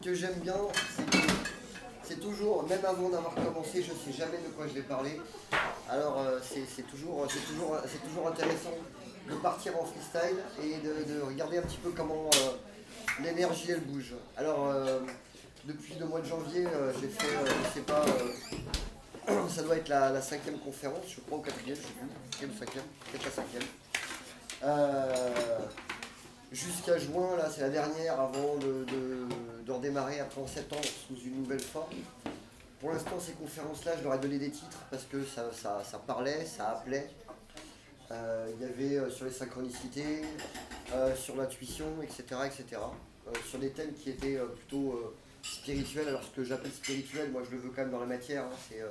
que j'aime bien, c'est que c'est toujours, même avant d'avoir commencé, je ne sais jamais de quoi je vais parler. Alors c'est toujours intéressant de partir en freestyle et de regarder un petit peu comment l'énergie elle bouge. Alors depuis le mois de janvier, j'ai fait, je sais pas, ça doit être la cinquième conférence, je crois, ou quatrième, je sais plus, quatrième ou cinquième, peut-être la cinquième. Jusqu'à juin, là c'est la dernière avant de redémarrer après en septembre sous une nouvelle forme. Pour l'instant, ces conférences-là, je leur ai donné des titres parce que ça parlait, ça appelait. Il y avait sur les synchronicités, sur l'intuition, etc. etc. Sur des thèmes qui étaient plutôt spirituels. Alors ce que j'appelle spirituel, moi je le veux quand même dans la matière. Hein, c'est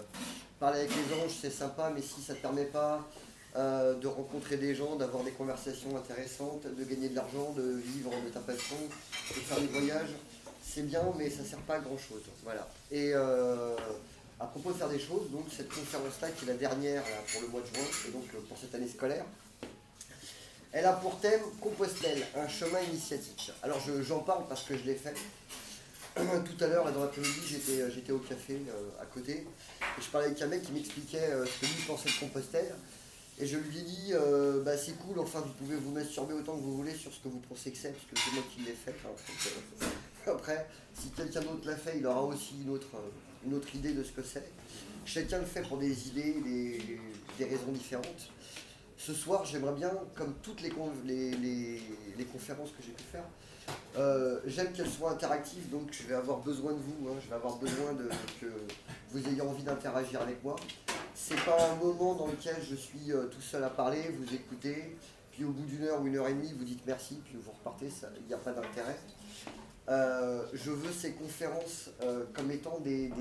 parler avec les anges, c'est sympa, mais si ça ne te permet pas de rencontrer des gens, d'avoir des conversations intéressantes, de gagner de l'argent, de vivre de ta passion, de faire des voyages, c'est bien, mais ça ne sert pas à grand chose. Voilà. Et à propos de faire des choses, donc cette conférence-là, qui est la dernière là, pour le mois de juin, et donc pour cette année scolaire, elle a pour thème Compostelle, un chemin initiatique. Alors j'en parle parce que je l'ai fait. Tout à l'heure, dans l'après-midi, j'étais au café à côté, et je parlais avec un mec qui m'expliquait ce que lui pensait de Compostelle. Et je lui ai dit, bah, c'est cool, enfin vous pouvez vous masturber autant que vous voulez sur ce que vous pensez que c'est, puisque c'est moi qui l'ai fait. Hein, après, si quelqu'un d'autre l'a fait, il aura aussi une autre idée de ce que c'est. Chacun le fait pour des idées, des raisons différentes. Ce soir, j'aimerais bien, comme toutes les conférences que j'ai pu faire, j'aime qu'elles soient interactives, donc je vais avoir besoin de vous, hein, je vais avoir besoin que vous ayez envie d'interagir avec moi. C'est pas un moment dans lequel je suis tout seul à parler, vous écoutez, puis au bout d'une heure ou une heure et demie, vous dites merci, puis vous repartez, il n'y a pas d'intérêt. Je veux ces conférences comme étant des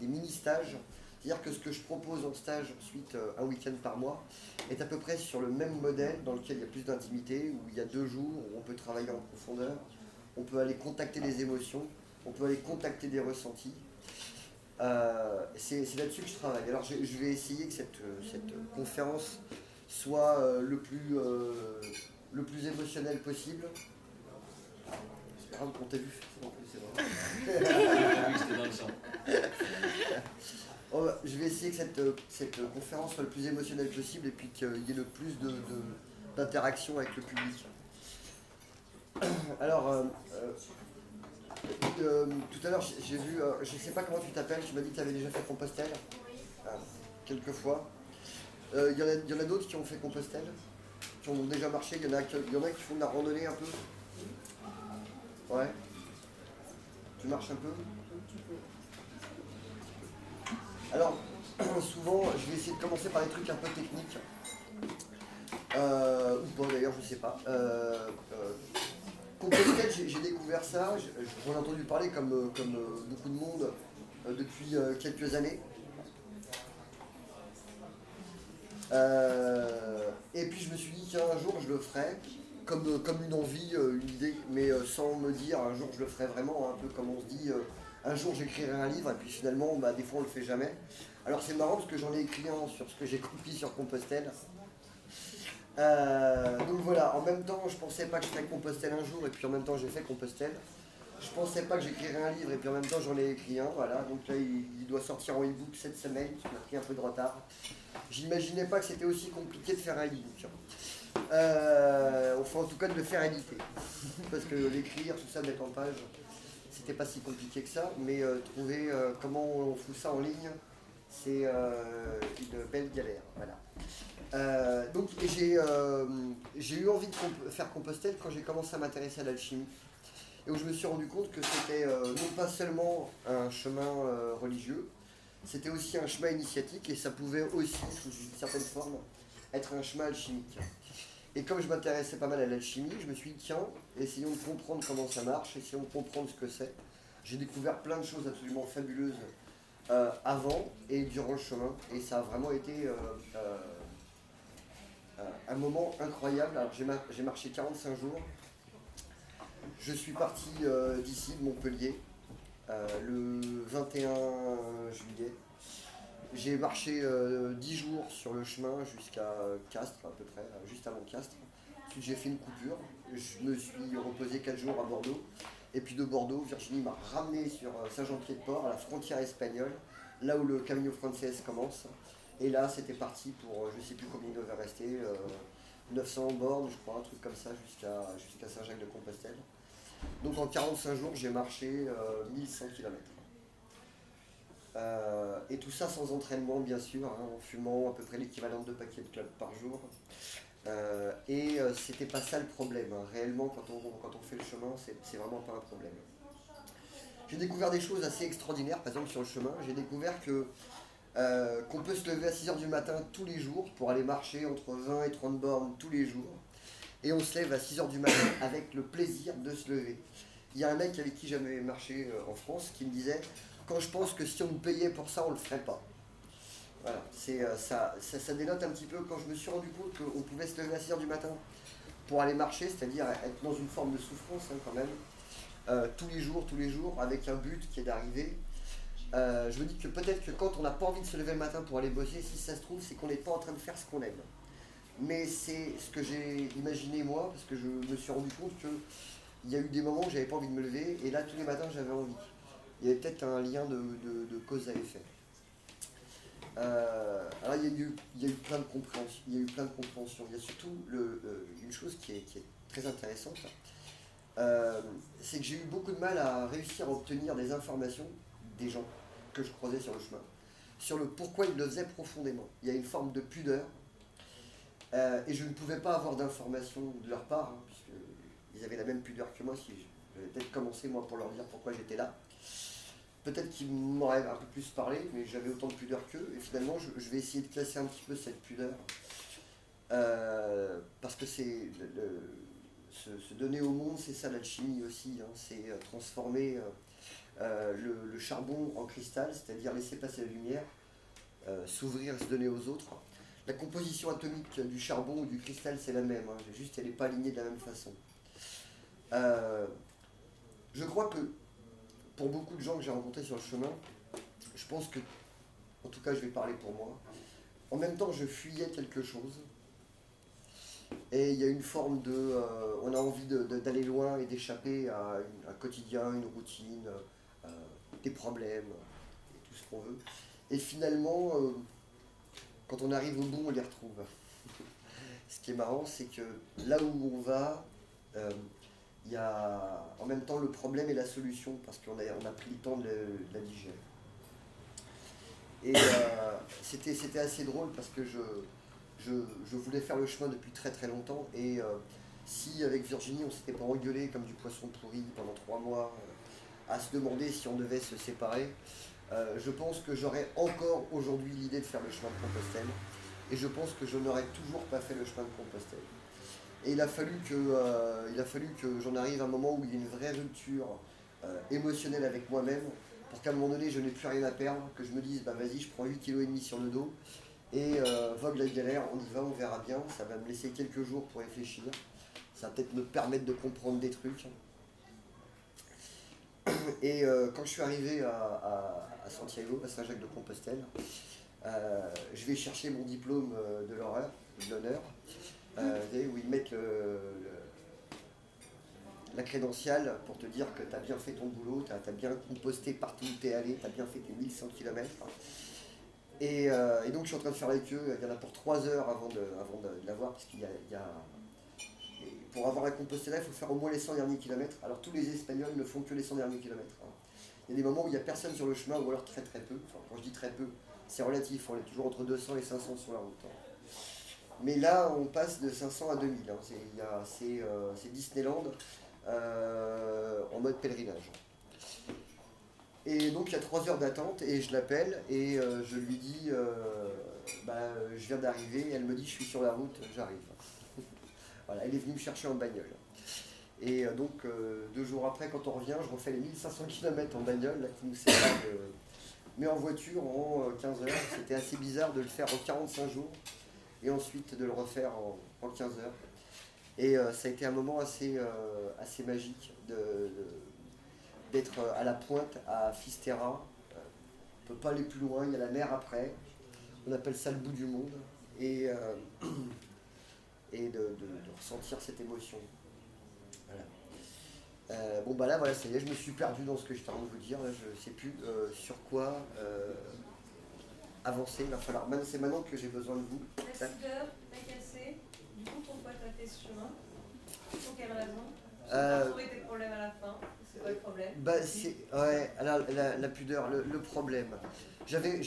mini-stages, c'est-à-dire que ce que je propose en stage ensuite un week-end par mois est à peu près sur le même modèle dans lequel il y a plus d'intimité, où il y a 2 jours où on peut travailler en profondeur, on peut aller contacter les émotions, on peut aller contacter des ressentis. C'est là-dessus que je travaille. Alors je vais essayer que cette conférence soit le plus émotionnelle possible. C'est grave qu'on t'a vu c'est vrai. Je vais essayer que cette conférence soit le plus émotionnelle possible et puis qu'il y ait le plus d'interaction avec le public. Alors, tout à l'heure, j'ai vu, je ne sais pas comment tu t'appelles, tu m'as dit que tu avais déjà fait Compostelle. Quelques fois. Il y en a d'autres qui ont fait Compostelle, qui ont déjà marché, il y en a qui font de la randonnée un peu. Ouais. Tu marches un peu? Alors, souvent, je vais essayer de commencer par des trucs un peu techniques. Ou pas d'ailleurs, je sais pas. Compostelle, j'ai découvert ça, j'en ai entendu parler comme beaucoup de monde depuis quelques années. Et puis je me suis dit qu'un jour je le ferai, comme une envie, une idée, mais sans me dire un jour je le ferai vraiment, un peu comme on se dit un jour j'écrirai un livre, et puis finalement bah, des fois on le fait jamais. Alors c'est marrant parce que j'en ai écrit un sur ce que j'ai compris sur Compostelle. Donc voilà, en même temps je pensais pas que je ferais Compostelle un jour, et puis en même temps j'ai fait Compostelle. Je pensais pas que j'écrirais un livre, et puis en même temps j'en ai écrit un, voilà. Donc là il doit sortir en e-book cette semaine, parce qu'il a pris un peu de retard. J'imaginais pas que c'était aussi compliqué de faire un e-book. Enfin en tout cas de le faire éditer. Parce que l'écrire, tout ça, mettre en page, c'était pas si compliqué que ça, mais trouver comment on fout ça en ligne, c'est une belle galère. Voilà. Donc j'ai eu envie de faire Compostelle quand j'ai commencé à m'intéresser à l'alchimie, et où je me suis rendu compte que c'était non pas seulement un chemin religieux, c'était aussi un chemin initiatique, et ça pouvait aussi, sous une certaine forme, être un chemin alchimique. Et comme je m'intéressais pas mal à l'alchimie, je me suis dit, tiens, essayons de comprendre comment ça marche, essayons de comprendre ce que c'est. J'ai découvert plein de choses absolument fabuleuses avant et durant le chemin, et ça a vraiment été un moment incroyable. Alors j'ai marché 45 jours, je suis parti d'ici, de Montpellier, le 21 juillet. J'ai marché 10 jours sur le chemin jusqu'à Castres, à peu près, juste avant Castres. Ensuite j'ai fait une coupure, je me suis reposé 4 jours à Bordeaux. Et puis de Bordeaux, Virginie m'a ramené sur Saint-Jean-Pied-de-Port, à la frontière espagnole, là où le Camino Frances commence. Et là, c'était parti pour, je ne sais plus combien il devait rester, 900 bornes, je crois, un truc comme ça, jusqu'à Saint-Jacques-de-Compostelle. Donc en 45 jours, j'ai marché 1100 km. Et tout ça sans entraînement, bien sûr, hein, en fumant à peu près l'équivalent de 2 paquets de clopes par jour. C'était pas ça le problème, hein. Réellement, quand on fait le chemin, c'est vraiment pas un problème. J'ai découvert des choses assez extraordinaires, par exemple sur le chemin. J'ai découvert qu'on peut se lever à 6 heures du matin tous les jours pour aller marcher entre 20 et 30 bornes tous les jours. Et on se lève à 6 heures du matin avec le plaisir de se lever. Il y a un mec avec qui j'avais marché en France qui me disait, quand je pense que si on me payait pour ça, on le ferait pas. Voilà, ça dénote un petit peu quand je me suis rendu compte qu'on pouvait se lever à 6 heures du matin pour aller marcher, c'est-à-dire être dans une forme de souffrance, hein, quand même, tous les jours, avec un but qui est d'arriver. Je me dis que peut-être que quand on n'a pas envie de se lever le matin pour aller bosser, si ça se trouve, c'est qu'on n'est pas en train de faire ce qu'on aime. Mais c'est ce que j'ai imaginé moi, parce que je me suis rendu compte qu'il y a eu des moments où j'avais pas envie de me lever, et là tous les matins j'avais envie. Il y avait peut-être un lien de cause à effet. Alors il y a eu plein de compréhension. Il y a eu plein de compréhension. Il y a surtout une chose qui est très intéressante, c'est que j'ai eu beaucoup de mal à réussir à obtenir des informations des gens que je croisais sur le chemin, sur le pourquoi ils le faisaient profondément. Il y a une forme de pudeur, et je ne pouvais pas avoir d'informations de leur part, hein, puisqu'ils avaient la même pudeur que moi. Si j'avais peut-être commencé moi pour leur dire pourquoi j'étais là. Peut-être qu'ils m'auraient un peu plus parlé, mais j'avais autant de pudeur qu'eux. Et finalement, je vais essayer de classer un petit peu cette pudeur. Parce que se donner au monde, c'est ça l'alchimie aussi. Hein, c'est transformer le charbon en cristal, c'est-à-dire laisser passer la lumière, s'ouvrir, se donner aux autres. La composition atomique du charbon ou du cristal, c'est la même. Hein, juste, elle n'est pas alignée de la même façon. Je crois que pour beaucoup de gens que j'ai rencontrés sur le chemin, je pense que, en tout cas je vais parler pour moi, en même temps je fuyais quelque chose, et il y a une forme on a envie d'aller loin et d'échapper à un quotidien, une routine, des problèmes, et tout ce qu'on veut. Et finalement, quand on arrive au bout, on les retrouve. Ce qui est marrant, c'est que là où on va, il y a en même temps le problème et la solution, parce qu'on a pris le temps de la digérer. Et c'était assez drôle parce que je voulais faire le chemin depuis très très longtemps, et si avec Virginie on s'était pas engueulé comme du poisson pourri pendant 3 mois, à se demander si on devait se séparer, je pense que j'aurais encore aujourd'hui l'idée de faire le chemin de Compostelle, et je pense que je n'aurais toujours pas fait le chemin de Compostelle. Et il a fallu que j'en arrive à un moment où il y a une vraie rupture émotionnelle avec moi-même, pour qu'à un moment donné je n'ai plus rien à perdre, que je me dise bah vas-y, je prends 8,5 kg sur le dos, et vogue la galère, on y va, on verra bien, ça va me laisser quelques jours pour réfléchir, ça va peut-être me permettre de comprendre des trucs. Et quand je suis arrivé à Santiago, à Saint-Jacques-de-Compostelle, je vais chercher mon diplôme de l'honneur, où ils mettent la crédentiale pour te dire que tu as bien fait ton boulot, tu as bien composté partout où tu es allé, tu as bien fait tes 1100 km. Et donc je suis en train de faire la queue, il y en a pour 3 heures avant de l'avoir, parce qu'il y a pour avoir la Compostela, il faut faire au moins les 100 derniers kilomètres. Alors tous les Espagnols ne font que les 100 derniers kilomètres. Hein. Il y a des moments où il n'y a personne sur le chemin, ou alors très très peu. Enfin, quand je dis très peu, c'est relatif, on est toujours entre 200 et 500 sur la route. Hein. Mais là, on passe de 500 à 2000. Hein. C'est Disneyland en mode pèlerinage. Et donc il y a 3 heures d'attente, et je l'appelle, et je lui dis, je viens d'arriver, elle me dit, je suis sur la route, j'arrive. Voilà, elle est venue me chercher en bagnole. Et donc 2 jours après, quand on revient, je refais les 1500 km en bagnole, là, qui nous séparent mais en voiture en 15 heures. C'était assez bizarre de le faire en 45 jours, et ensuite de le refaire en 15 heures. Et ça a été un moment assez magique d'être à la pointe, à Fisterra. On ne peut pas aller plus loin, il y a la mer après. On appelle ça le bout du monde. Et de ressentir cette émotion. Voilà. Bon bah là voilà, ça y est, je me suis perdu dans ce que j'étais en train de vous dire, là je sais plus sur quoi avancer, il va falloir, c'est maintenant que j'ai besoin de vous. La soudeur, t'as cassé, du coup pourquoi t'as fait ce chemin? Pour quelle raison? Tu vas retrouver tes problèmes à la fin, c'est quoi le problème? Bah c'est, ouais, alors la pudeur, le problème, j'avais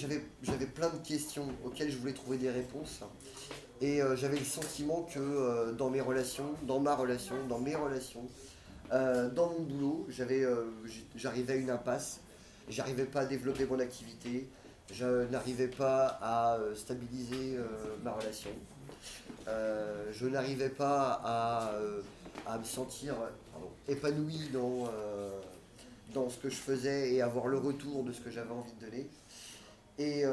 plein de questions auxquelles je voulais trouver des réponses, et j'avais le sentiment que dans mes relations, dans ma relation, dans mes relations, dans mon boulot, j'arrivais à une impasse, j'arrivais pas à développer mon activité, je n'arrivais pas à stabiliser ma relation, je n'arrivais pas à me sentir épanoui dans ce que je faisais et avoir le retour de ce que j'avais envie de donner. Et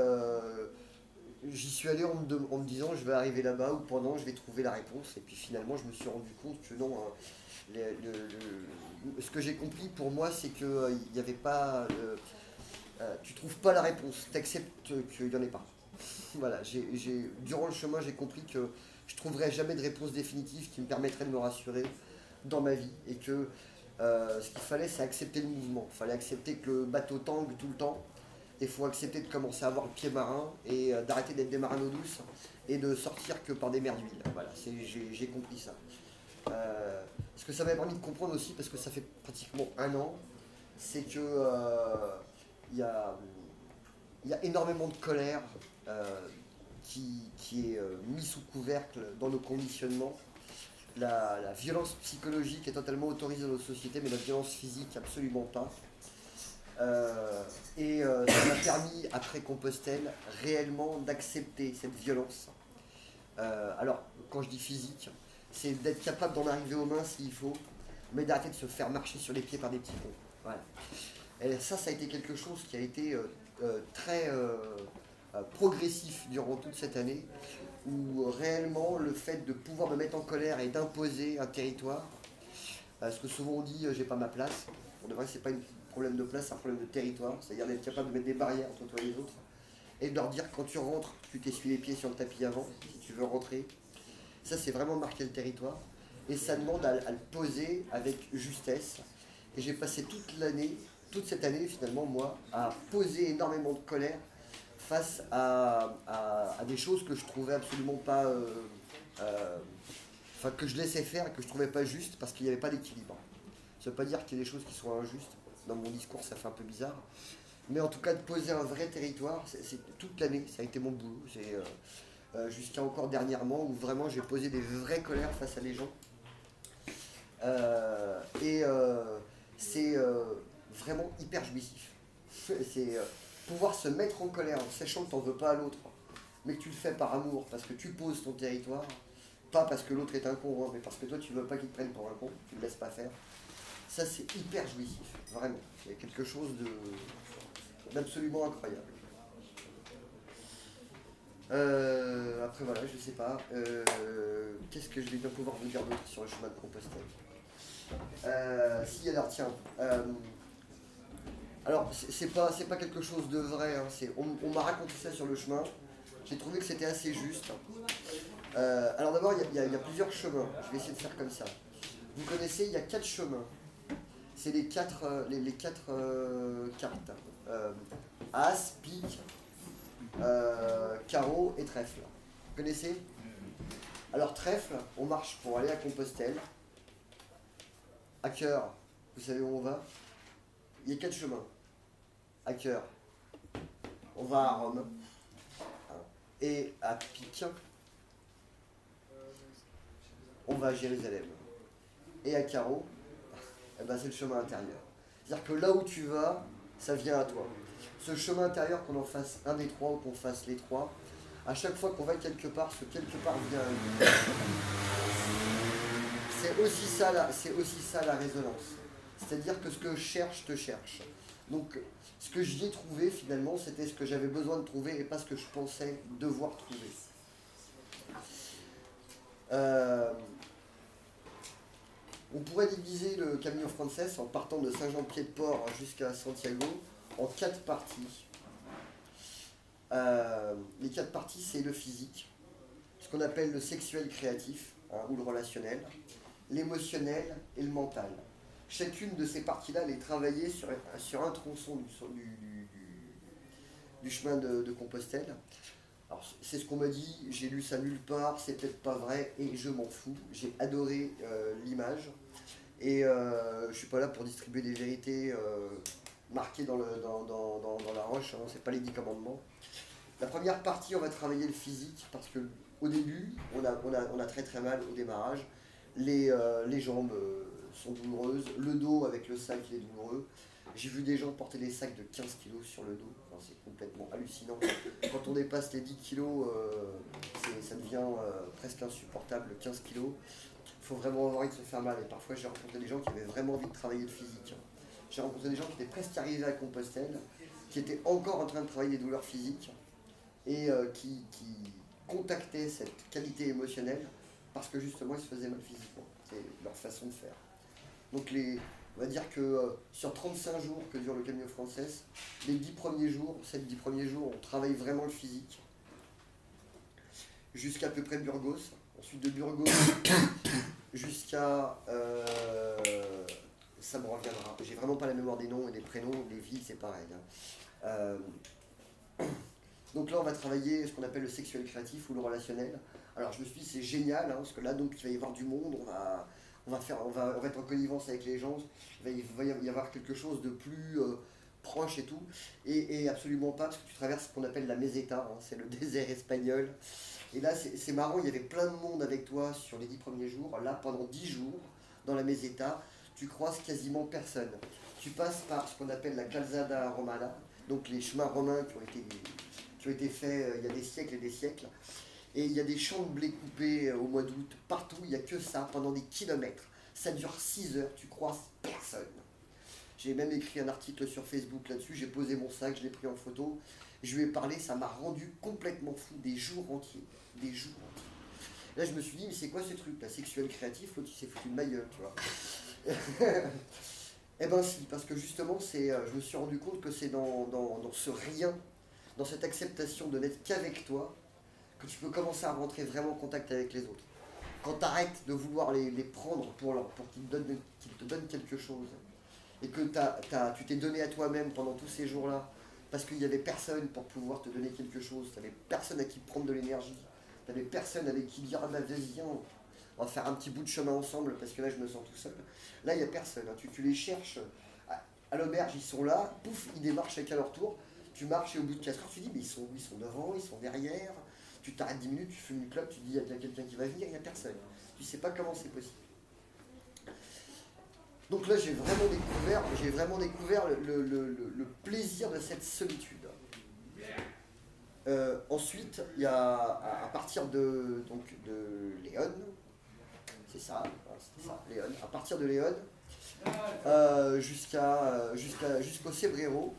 j'y suis allé en me disant je vais arriver là-bas ou pendant je vais trouver la réponse. Et puis finalement je me suis rendu compte que non, hein, ce que j'ai compris pour moi c'est qu'il n'y avait pas... tu trouves pas la réponse, tu acceptes qu'il n'y en ait pas. Voilà, durant le chemin j'ai compris que je trouverais jamais de réponse définitive qui me permettrait de me rassurer dans ma vie et que ce qu'il fallait c'est accepter le mouvement. Il fallait accepter que le bateau tangue tout le temps. Il faut accepter de commencer à avoir le pied marin et d'arrêter d'être des marins d'eau douce et de sortir que par des mers d'huile. Voilà, j'ai compris ça. Ce que ça m'a permis de comprendre aussi, parce que ça fait pratiquement un an, c'est que il y a énormément de colère qui est mise sous couvercle dans nos conditionnements. La violence psychologique est totalement autorisée dans nos sociétés, mais la violence physique absolument pas. Ça m'a permis, après Compostelle, réellement d'accepter cette violence. Alors, quand je dis physique, c'est d'être capable d'en arriver aux mains s'il faut, mais d'arrêter de se faire marcher sur les pieds par des petits ponts. Voilà. Et ça a été quelque chose qui a été très progressif durant toute cette année, où réellement le fait de pouvoir me mettre en colère et d'imposer un territoire, parce que souvent on dit j'ai pas ma place, pour de vrai c'est pas un problème de place, c'est un problème de territoire, c'est-à-dire d'être capable de mettre des barrières entre toi et les autres, et de leur dire quand tu rentres, tu t'essuies les pieds sur le tapis avant, si tu veux rentrer. Ça c'est vraiment marquer le territoire, et ça demande à le poser avec justesse, et j'ai passé toute cette année finalement moi, à poser énormément de colère face à des choses que je trouvais absolument pas... enfin, que je laissais faire et que je trouvais pas juste parce qu'il n'y avait pas d'équilibre. Ça veut pas dire qu'il y a des choses qui sont injustes. Dans mon discours, ça fait un peu bizarre. Mais en tout cas, de poser un vrai territoire, c'est toute l'année, ça a été mon boulot. Jusqu'à encore dernièrement, où vraiment j'ai posé des vraies colères face à des gens. C'est vraiment hyper jouissif. C'est pouvoir se mettre en colère en sachant que tu n'en veux pas à l'autre, mais que tu le fais par amour, parce que tu poses ton territoire, pas parce que l'autre est un con, hein, mais parce que toi tu veux pas qu'il te prenne pour un con, tu ne le laisses pas faire. Ça c'est hyper jouissif, vraiment. Il y a quelque chose d'absolument incroyable. Après voilà, je sais pas. Qu'est-ce que je vais bien pouvoir vous dire d'autre sur le chemin de Compostelle? Si alors tiens. Alors, c'est pas quelque chose de vrai, hein, on m'a raconté ça sur le chemin, j'ai trouvé que c'était assez juste. Alors d'abord, il y a plusieurs chemins, je vais essayer de faire comme ça. Vous connaissez, il y a 4 chemins, c'est les quatre cartes. As, pique, carreau et trèfle. Vous connaissez? Alors trèfle, on marche pour aller à Compostelle. À cœur, vous savez où on va? Il y a 4 chemins. À cœur, on va à Rome. Et à pique, on va à Jérusalem. Et à carreau, eh ben c'est le chemin intérieur. C'est-à-dire que là où tu vas, ça vient à toi. Ce chemin intérieur, qu'on en fasse un des trois ou qu'on fasse les trois, à chaque fois qu'on va quelque part, ce quelque part vient à nous. C'est aussi ça la résonance. C'est-à-dire que ce que je cherche, te cherche. Donc, ce que j'y ai trouvé, finalement, c'était ce que j'avais besoin de trouver et pas ce que je pensais devoir trouver. On pourrait diviser le Camino Frances en partant de Saint-Jean-Pied-de-Port jusqu'à Santiago en 4 parties. Les 4 parties, c'est le physique, ce qu'on appelle le sexuel créatif, hein, ou le relationnel, l'émotionnel et le mental. chacune de ces parties-là, elle est travaillée sur un tronçon du chemin de Compostelle. Alors, c'est ce qu'on m'a dit, j'ai lu ça nulle part, c'est peut-être pas vrai, et je m'en fous. J'ai adoré l'image, et je suis pas là pour distribuer des vérités marquées dans la roche, hein, c'est pas les 10 commandements. La première partie, on va travailler le physique, parce que au début, on a très très mal au démarrage. Les jambes sont douloureuses, le dos avec le sac il est douloureux. J'ai vu des gens porter des sacs de 15 kilos sur le dos, enfin, c'est complètement hallucinant. Quand on dépasse les 10 kilos, ça devient presque insupportable, 15 kilos. Il faut vraiment avoir envie de se faire mal, et parfois j'ai rencontré des gens qui avaient vraiment envie de travailler le physique. J'ai rencontré des gens qui étaient presque arrivés à Compostelle, qui étaient encore en train de travailler des douleurs physiques, et qui contactaient cette qualité émotionnelle parce que justement ils se faisaient mal physiquement. C'est leur façon de faire. Donc on va dire que sur 35 jours que dure le Camino Francés, les 10 premiers jours, on travaille vraiment le physique jusqu'à peu près Burgos. Ensuite de Burgos jusqu'à... ça me reviendra. J'ai vraiment pas la mémoire des noms et des prénoms, des villes c'est pareil. Donc là on va travailler ce qu'on appelle le sexuel créatif ou le relationnel. Alors je me suis dit c'est génial, hein, parce que là donc il va y avoir du monde, on va être en connivence avec les gens, il va y avoir quelque chose de plus proche et tout, et absolument pas, parce que tu traverses ce qu'on appelle la meseta, hein, c'est le désert espagnol. Et là c'est marrant, il y avait plein de monde avec toi sur les 10 premiers jours. Là pendant 10 jours, dans la meseta, tu croises quasiment personne. Tu passes par ce qu'on appelle la calzada romana, donc les chemins romains qui ont été faits il y a des siècles et des siècles. Et il y a des champs de blé coupés au mois d'août, partout, il n'y a que ça, pendant des kilomètres. Ça dure 6 heures, tu croises personne. J'ai même écrit un article sur Facebook là-dessus, j'ai posé mon sac, je l'ai pris en photo, je lui ai parlé, ça m'a rendu complètement fou, des jours entiers, des jours entiers. Là je me suis dit, mais c'est quoi ce truc, la sexuel créatif, l'autre il s'est foutu de ma gueule, tu vois. Eh ben si, parce que justement, je me suis rendu compte que c'est dans ce rien, dans cette acceptation de n'être qu'avec toi, que tu peux commencer à rentrer vraiment en contact avec les autres. Quand tu arrêtes de vouloir les prendre pour qu'ils te donnent quelque chose, et que tu t'es donné à toi-même pendant tous ces jours-là, parce qu'il n'y avait personne pour pouvoir te donner quelque chose, tu n'avais personne à qui prendre de l'énergie, tu n'avais personne avec qui dire « Ah bah vas-y, viens, on va faire un petit bout de chemin ensemble, parce que là je me sens tout seul ». Là il n'y a personne, hein. Tu les cherches, à l'auberge ils sont là, pouf, ils démarrent chacun leur tour, tu marches et au bout de 4 heures tu dis « Mais ils sont devant, ils sont derrière ». Tu t'arrêtes 10 minutes, tu fumes une clope, tu dis il y a bien quelqu'un qui va venir, il n'y a personne. Tu ne sais pas comment c'est possible. Donc là, j'ai vraiment découvert le plaisir de cette solitude. Ensuite, il y a à partir de Léon, c'est ça, Léon, à partir de Léon, jusqu'au Cebreiro,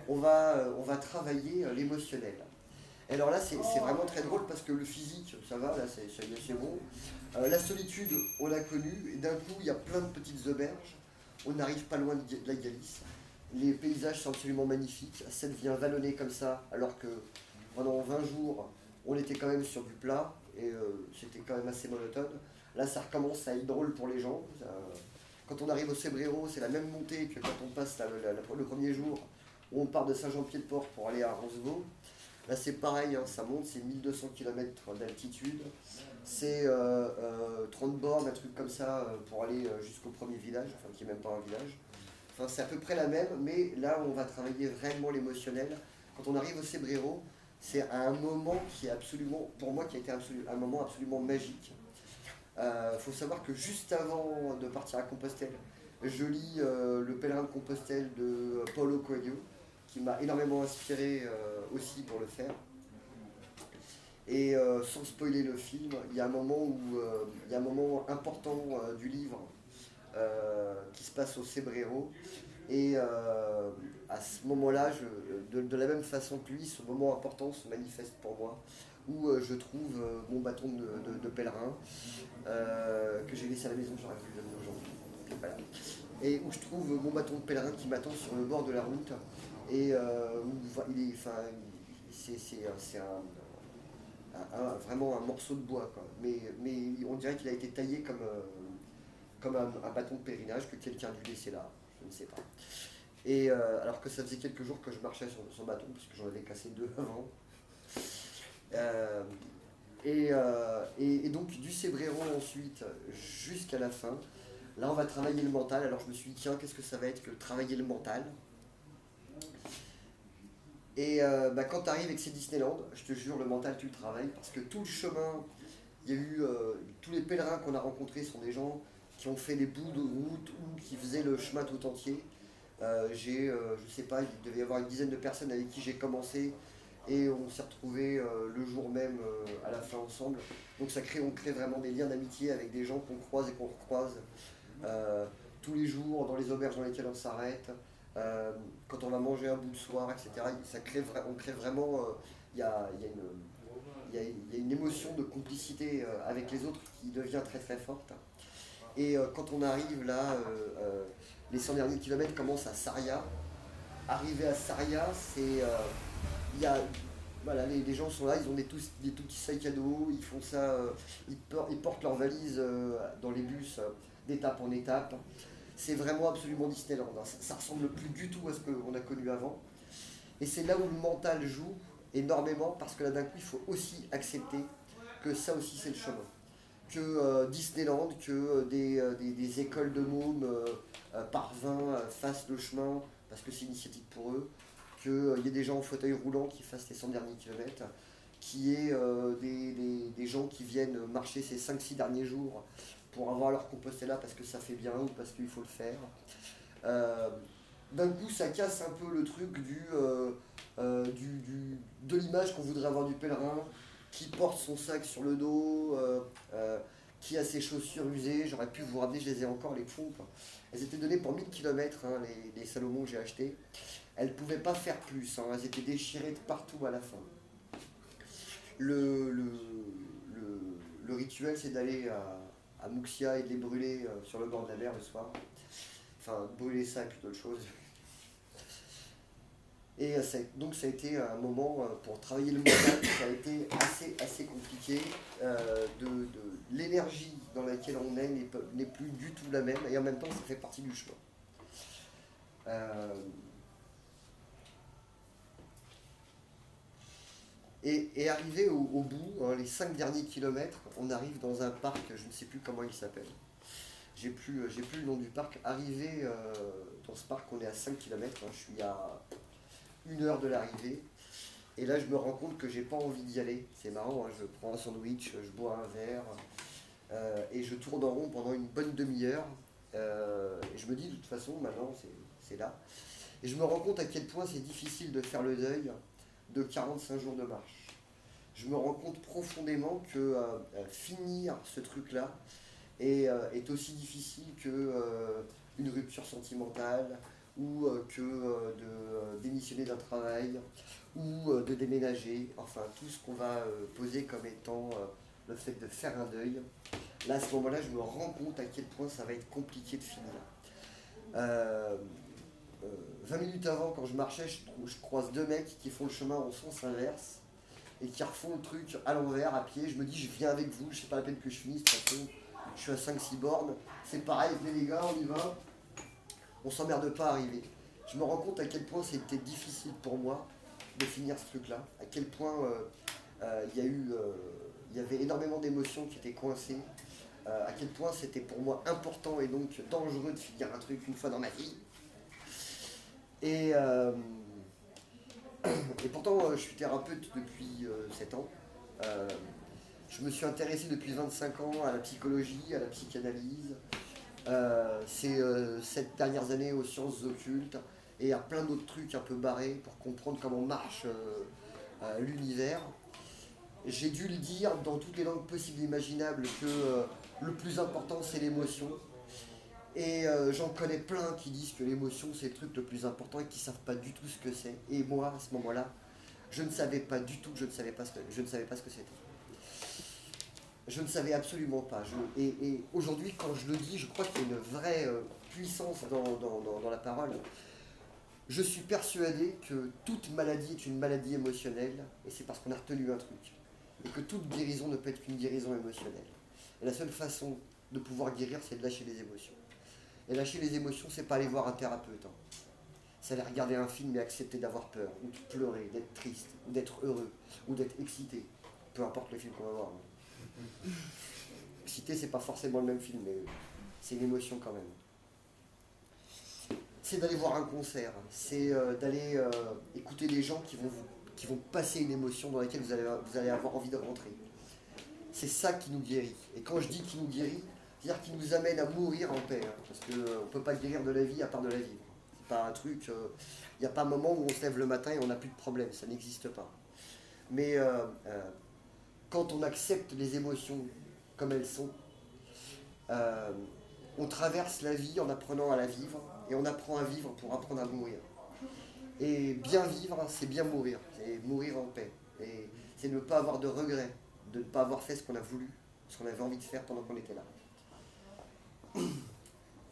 on va travailler l'émotionnel. Et alors là, c'est vraiment très drôle parce que le physique, ça va, là, c'est bon. La solitude, on l'a connue, et d'un coup, il y a plein de petites auberges. On n'arrive pas loin de la Galice. Les paysages sont absolument magnifiques. Ça devient vallonné comme ça, alors que pendant 20 jours, on était quand même sur du plat, et c'était quand même assez monotone. Là, ça recommence à être drôle pour les gens. Quand on arrive au Cebreiro, c'est la même montée que quand on passe le premier jour, où on part de Saint-Jean-Pied-de-Port pour aller à Roncevaux. Là c'est pareil, hein, ça monte, c'est 1200 km d'altitude, c'est 30 bornes, un truc comme ça, pour aller jusqu'au premier village, enfin qui n'est même pas un village. Enfin c'est à peu près la même, mais là on va travailler vraiment l'émotionnel. Quand on arrive au Cebreiro, c'est un moment qui est absolument, pour moi, qui a été un moment absolument magique. Faut savoir que juste avant de partir à Compostelle, je lis Le Pèlerin de Compostelle de Paulo Coelho, qui m'a énormément inspiré aussi pour le faire. Et sans spoiler le film, il y a un moment important du livre qui se passe au Cebreiro. Et à ce moment-là, de la même façon que lui, ce moment important se manifeste pour moi, où je trouve mon bâton de pèlerin, que j'ai laissé à la maison, j'aurais pu le donner aujourd'hui. Voilà. Et où je trouve mon bâton de pèlerin qui m'attend sur le bord de la route. Et c'est vraiment un morceau de bois, quoi. Mais on dirait qu'il a été taillé comme un bâton de pèlerinage que quelqu'un a dû laisser là, je ne sais pas. Et alors que ça faisait quelques jours que je marchais sur son bâton, parce que j'en avais cassé 2 avant. Et donc du Cebreiro ensuite jusqu'à la fin, là on va travailler le mental. Alors je me suis dit tiens, qu'est-ce que ça va être que travailler le mental? Et quand tu arrives avec ces Disneyland, je te jure, le mental tu le travailles, parce que tout le chemin, il y a eu tous les pèlerins qu'on a rencontrés sont des gens qui ont fait des bouts de route ou qui faisaient le chemin tout entier. Je sais pas, il devait y avoir une dizaine de personnes avec qui j'ai commencé et on s'est retrouvés le jour même à la fin ensemble. Donc on crée vraiment des liens d'amitié avec des gens qu'on croise et qu'on recroise tous les jours dans les auberges dans lesquelles on s'arrête, quand on va manger un bout de soir, etc. On crée vraiment, il y a une émotion de complicité avec les autres qui devient très très forte. Et quand on arrive là, les 100 derniers kilomètres commencent à Saria. Arrivé à Saria, voilà, les gens sont là, ils ont des tout petits sacs à dos, ils font ça, ils portent leurs valises dans les bus d'étape en étape. C'est vraiment absolument Disneyland, hein. Ça ressemble plus du tout à ce qu'on a connu avant. Et c'est là où le mental joue énormément, parce que là d'un coup il faut aussi accepter que ça aussi c'est le chemin. Que Disneyland, que des écoles de mômes par 20 fassent le chemin, parce que c'est une initiative pour eux, qu'il y ait des gens en fauteuil roulant qui fassent les 100 derniers kilomètres, qu'il y ait des gens qui viennent marcher ces 5-6 derniers jours pour avoir leur Compostela parce que ça fait bien ou parce qu'il faut le faire. D'un coup, ça casse un peu le truc de l'image qu'on voudrait avoir du pèlerin, qui porte son sac sur le dos, qui a ses chaussures usées. J'aurais pu vous ramener, je les ai encore, les pompes. Elles étaient données pour 1000 km, hein, les Salomon que j'ai achetés. Elles ne pouvaient pas faire plus, hein, elles étaient déchirées de partout à la fin. Le rituel, c'est d'aller à Muxia et de les brûler sur le bord de la mer le soir. Enfin, brûler ça plutôt autre chose. Et donc ça a été un moment pour travailler le mental, ça a été assez compliqué. L'énergie dans laquelle on est n'est plus du tout la même, et en même temps ça fait partie du chemin. Et arrivé au bout, hein, les 5 derniers kilomètres, on arrive dans un parc, je ne sais plus comment il s'appelle. J'ai plus le nom du parc. Arrivé dans ce parc, on est à 5 km, hein, je suis à 1 heure de l'arrivée. Et là, je me rends compte que j'ai pas envie d'y aller. C'est marrant, hein, je prends un sandwich, je bois un verre, et je tourne en rond pendant une bonne demi-heure. Et je me dis, de toute façon, maintenant, c'est là. Et je me rends compte à quel point c'est difficile de faire le deuil de 45 jours de marche. Je me rends compte profondément que finir ce truc-là est aussi difficile que une rupture sentimentale, ou de démissionner d'un travail, ou de déménager, enfin tout ce qu'on va poser comme étant le fait de faire un deuil. Là, à ce moment-là, je me rends compte à quel point ça va être compliqué de finir. 20 minutes avant, quand je marchais, je croise 2 mecs qui font le chemin en sens inverse et qui refont le truc à l'envers, à pied. Je me dis, je viens avec vous, je sais pas la peine que je finisse, de toute façon, je suis à 5-6 bornes, c'est pareil, venez les gars, on y va. On s'emmerde pas à arriver. Je me rends compte à quel point c'était difficile pour moi de finir ce truc-là, à quel point il y avait énormément d'émotions qui étaient coincées, à quel point c'était pour moi important et donc dangereux de finir un truc une fois dans ma vie. Et pourtant, je suis thérapeute depuis 7 ans. Je me suis intéressé depuis 25 ans à la psychologie, à la psychanalyse. Ces 7 dernières années aux sciences occultes et à plein d'autres trucs un peu barrés pour comprendre comment marche l'univers. J'ai dû le dire dans toutes les langues possibles et imaginables que le plus important c'est l'émotion. Et j'en connais plein qui disent que l'émotion c'est le truc le plus important et qui ne savent pas du tout ce que c'est. Et moi, à ce moment-là, je ne savais pas du tout, je ne savais pas ce que c'était. Je ne savais absolument pas. Et aujourd'hui, quand je le dis, je crois qu'il y a une vraie puissance dans la parole. Je suis persuadé que toute maladie est une maladie émotionnelle, et c'est parce qu'on a retenu un truc. Et que toute guérison ne peut être qu'une guérison émotionnelle. Et la seule façon de pouvoir guérir, c'est de lâcher les émotions. Et lâcher les émotions, c'est pas aller voir un thérapeute. Hein. C'est aller regarder un film et accepter d'avoir peur, ou de pleurer, d'être triste, ou d'être heureux, ou d'être excité. Peu importe le film qu'on va voir. Hein. Excité, c'est pas forcément le même film, mais c'est une émotion quand même. C'est d'aller voir un concert, c'est d'aller écouter des gens qui vont passer une émotion dans laquelle vous allez avoir envie de rentrer. C'est ça qui nous guérit. Et quand je dis qui nous guérit, c'est-à-dire qui nous amène à mourir en paix. Hein, parce qu'on ne peut pas guérir de la vie à part de la vivre. C'est pas un truc... Il n'y a pas un moment où on se lève le matin et on n'a plus de problème. Ça n'existe pas. Mais quand on accepte les émotions comme elles sont, on traverse la vie en apprenant à la vivre. Et on apprend à vivre pour apprendre à mourir. Et bien vivre, c'est bien mourir. C'est mourir en paix. Et c'est ne pas avoir de regrets, de ne pas avoir fait ce qu'on a voulu, ce qu'on avait envie de faire pendant qu'on était là.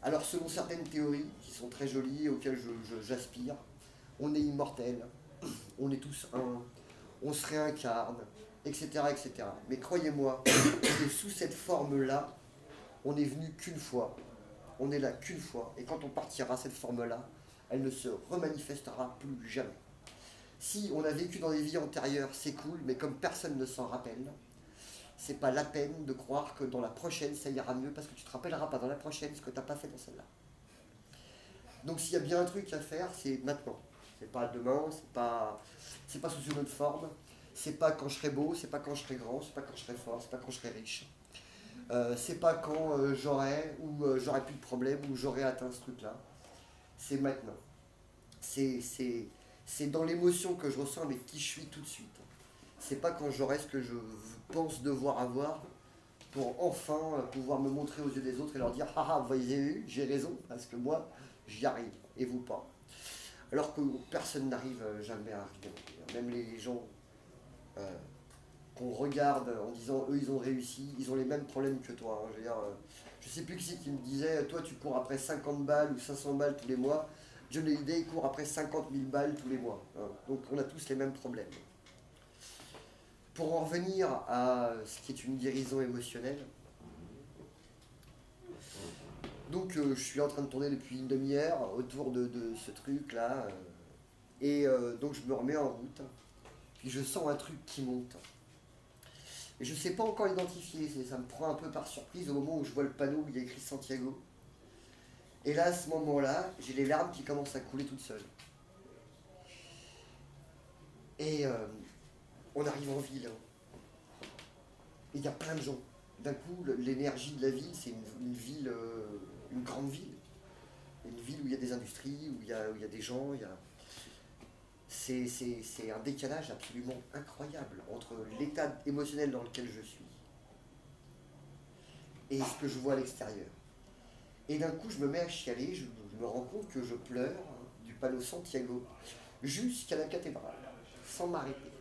Alors selon certaines théories, qui sont très jolies et auxquelles j'aspire, on est immortel, on est tous un, on se réincarne, etc. etc. Mais croyez-moi que sous cette forme-là, on n'est venu qu'une fois. On est là qu'une fois, et quand on partira, cette forme-là, elle ne se remanifestera plus jamais. Si on a vécu dans des vies antérieures, c'est cool, mais comme personne ne s'en rappelle, c'est pas la peine de croire que dans la prochaine, ça ira mieux, parce que tu te rappelleras pas dans la prochaine ce que tu n'as pas fait dans celle-là. Donc s'il y a bien un truc à faire, c'est maintenant. C'est pas demain, c'est pas sous une autre forme, c'est pas quand je serai beau, c'est pas quand je serai grand, c'est pas quand je serai fort, c'est pas quand je serai riche. C'est pas quand j'aurai plus de problème ou j'aurai atteint ce truc-là. C'est maintenant. C'est dans l'émotion que je ressens avec qui je suis tout de suite. C'est pas quand j'aurai ce que je pense devoir avoir pour enfin pouvoir me montrer aux yeux des autres et leur dire haha, vous voyez, j'ai raison, parce que moi, j'y arrive, et vous pas. Alors que personne n'arrive jamais à rien. Même les gens qu'on regarde en disant eux ils ont réussi, ils ont les mêmes problèmes que toi. Hein. Je veux dire, je sais plus qui me disait, toi tu cours après 50 balles ou 500 balles tous les mois, Johnny Hallyday court après 50 000 balles tous les mois. Hein. Donc on a tous les mêmes problèmes. Pour en revenir à ce qui est une guérison émotionnelle, donc je suis en train de tourner depuis une demi-heure autour de ce truc-là, et donc je me remets en route, puis je sens un truc qui monte. Et je ne sais pas encore l'identifier, ça me prend un peu par surprise au moment où je vois le panneau où il y a écrit Santiago. Et là, à ce moment-là, j'ai les larmes qui commencent à couler toutes seules. Et on arrive en ville. Et il y a plein de gens. D'un coup, l'énergie de la ville, c'est une ville, une grande ville. Une ville où il y a des industries, où il y a des gens, c'est un décalage absolument incroyable entre l'état émotionnel dans lequel je suis et ce que je vois à l'extérieur. Et d'un coup, je me mets à chialer, je me rends compte que je pleure du panneau Santiago jusqu'à la cathédrale, sans m'arrêter.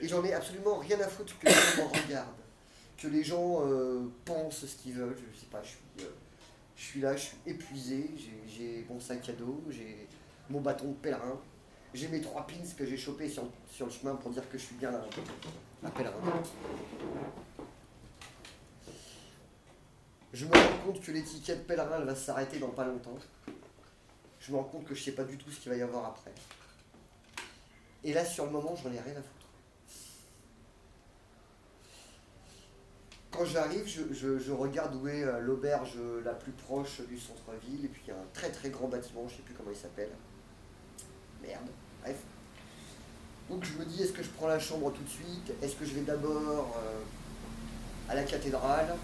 Et j'en ai absolument rien à foutre que les gens me regardent, que les gens pensent ce qu'ils veulent, je sais pas, je suis là, je suis épuisé, j'ai mon sac à dos, j'ai mon bâton de pèlerin, j'ai mes 3 pins que j'ai chopés sur le chemin pour dire que je suis bien un pèlerin. Je me rends compte que l'étiquette pèlerin elle va s'arrêter dans pas longtemps. Je me rends compte que je ne sais pas du tout ce qu'il va y avoir après. Et là, sur le moment, j'en ai rien à foutre. Quand j'arrive, je regarde où est l'auberge la plus proche du centre-ville, et puis il y a un très très grand bâtiment, je ne sais plus comment il s'appelle. Merde, bref. Donc je me dis, est-ce que je prends la chambre tout de suite? Est-ce que je vais d'abord à la cathédrale?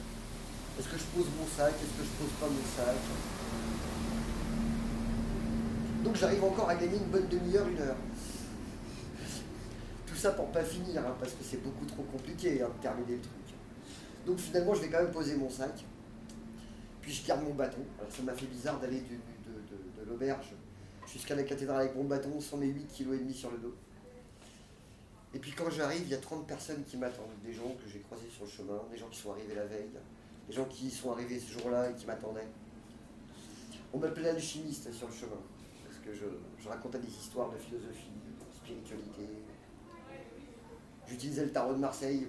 Est-ce que je pose mon sac? Est-ce que je pose pas mon sac? Donc j'arrive encore à gagner une bonne demi-heure, 1 heure. Tout ça pour pas finir, hein, parce que c'est beaucoup trop compliqué hein, de terminer le truc. Donc finalement, je vais quand même poser mon sac. Puis je garde mon bâton. Alors ça m'a fait bizarre d'aller de l'auberge jusqu'à la cathédrale avec mon bâton sans mes 8,5 kg sur le dos. Et puis quand j'arrive, il y a 30 personnes qui m'attendent. Des gens que j'ai croisés sur le chemin, des gens qui sont arrivés la veille, des gens qui sont arrivés ce jour-là et qui m'attendaient. On m'appelait alchimiste sur le chemin, parce que je racontais des histoires de philosophie, de spiritualité. J'utilisais le tarot de Marseille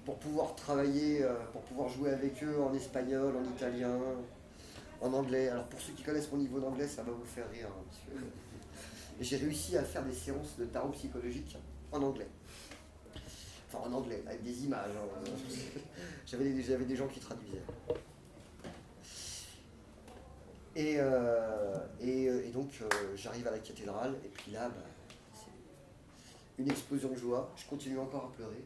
pour pouvoir travailler, pour pouvoir jouer avec eux en espagnol, en italien, en anglais. Alors pour ceux qui connaissent mon niveau d'anglais, ça va vous faire rire. Hein, parce que j'ai réussi à faire des séances de tarot psychologique en anglais. Enfin en anglais, avec des images. Hein. J'avais des gens qui traduisaient. Et donc j'arrive à la cathédrale, et puis là, c'est une explosion de joie. Je continue encore à pleurer.